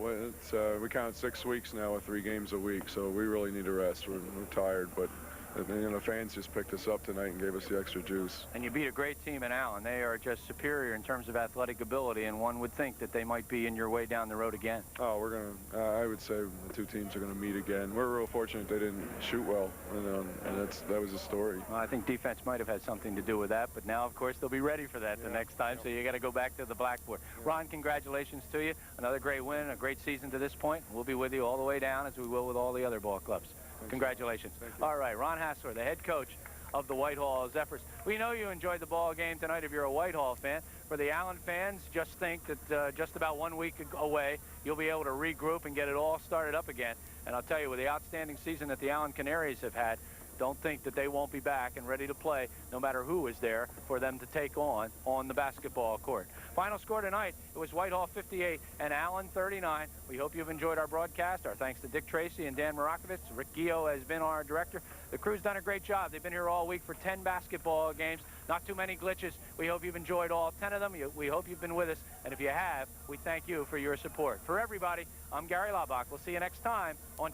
we count 6 weeks now with 3 games a week, so we really need a rest. We're tired, but you know, the fans just picked us up tonight and gave us the extra juice. And you beat a great team in Allen. They are just superior in terms of athletic ability, and one would think that they might be in your way down the road again. Oh, we're going to, I would say the 2 teams are going to meet again. We're real fortunate they didn't shoot well, and that was the story. Well, I think defense might have had something to do with that, but now, of course, they'll be ready for that the next time, so you got to go back to the blackboard. Ron, congratulations to you. Another great win, a great season to this point. We'll be with you all the way down, as we will with all the other ball clubs. Congratulations. All right, Ron Hassler, the head coach of the Whitehall Zephyrs. We know you enjoyed the ball game tonight if you're a Whitehall fan. For the Allen fans, just think that just about 1 week away, you'll be able to regroup and get it all started up again. And I'll tell you, with the outstanding season that the Allen Canaries have had, don't think that they won't be back and ready to play no matter who is there for them to take on the basketball court. Final score tonight, it was Whitehall 58 and Allen 39. We hope you've enjoyed our broadcast. Our thanks to Dick Tracy and Dan Marakovitz. Rick Gio has been our director. The crew's done a great job. They've been here all week for 10 basketball games. Not too many glitches. We hope you've enjoyed all 10 of them. We hope you've been with us. And if you have, we thank you for your support. For everybody, I'm Gary Laubach. We'll see you next time on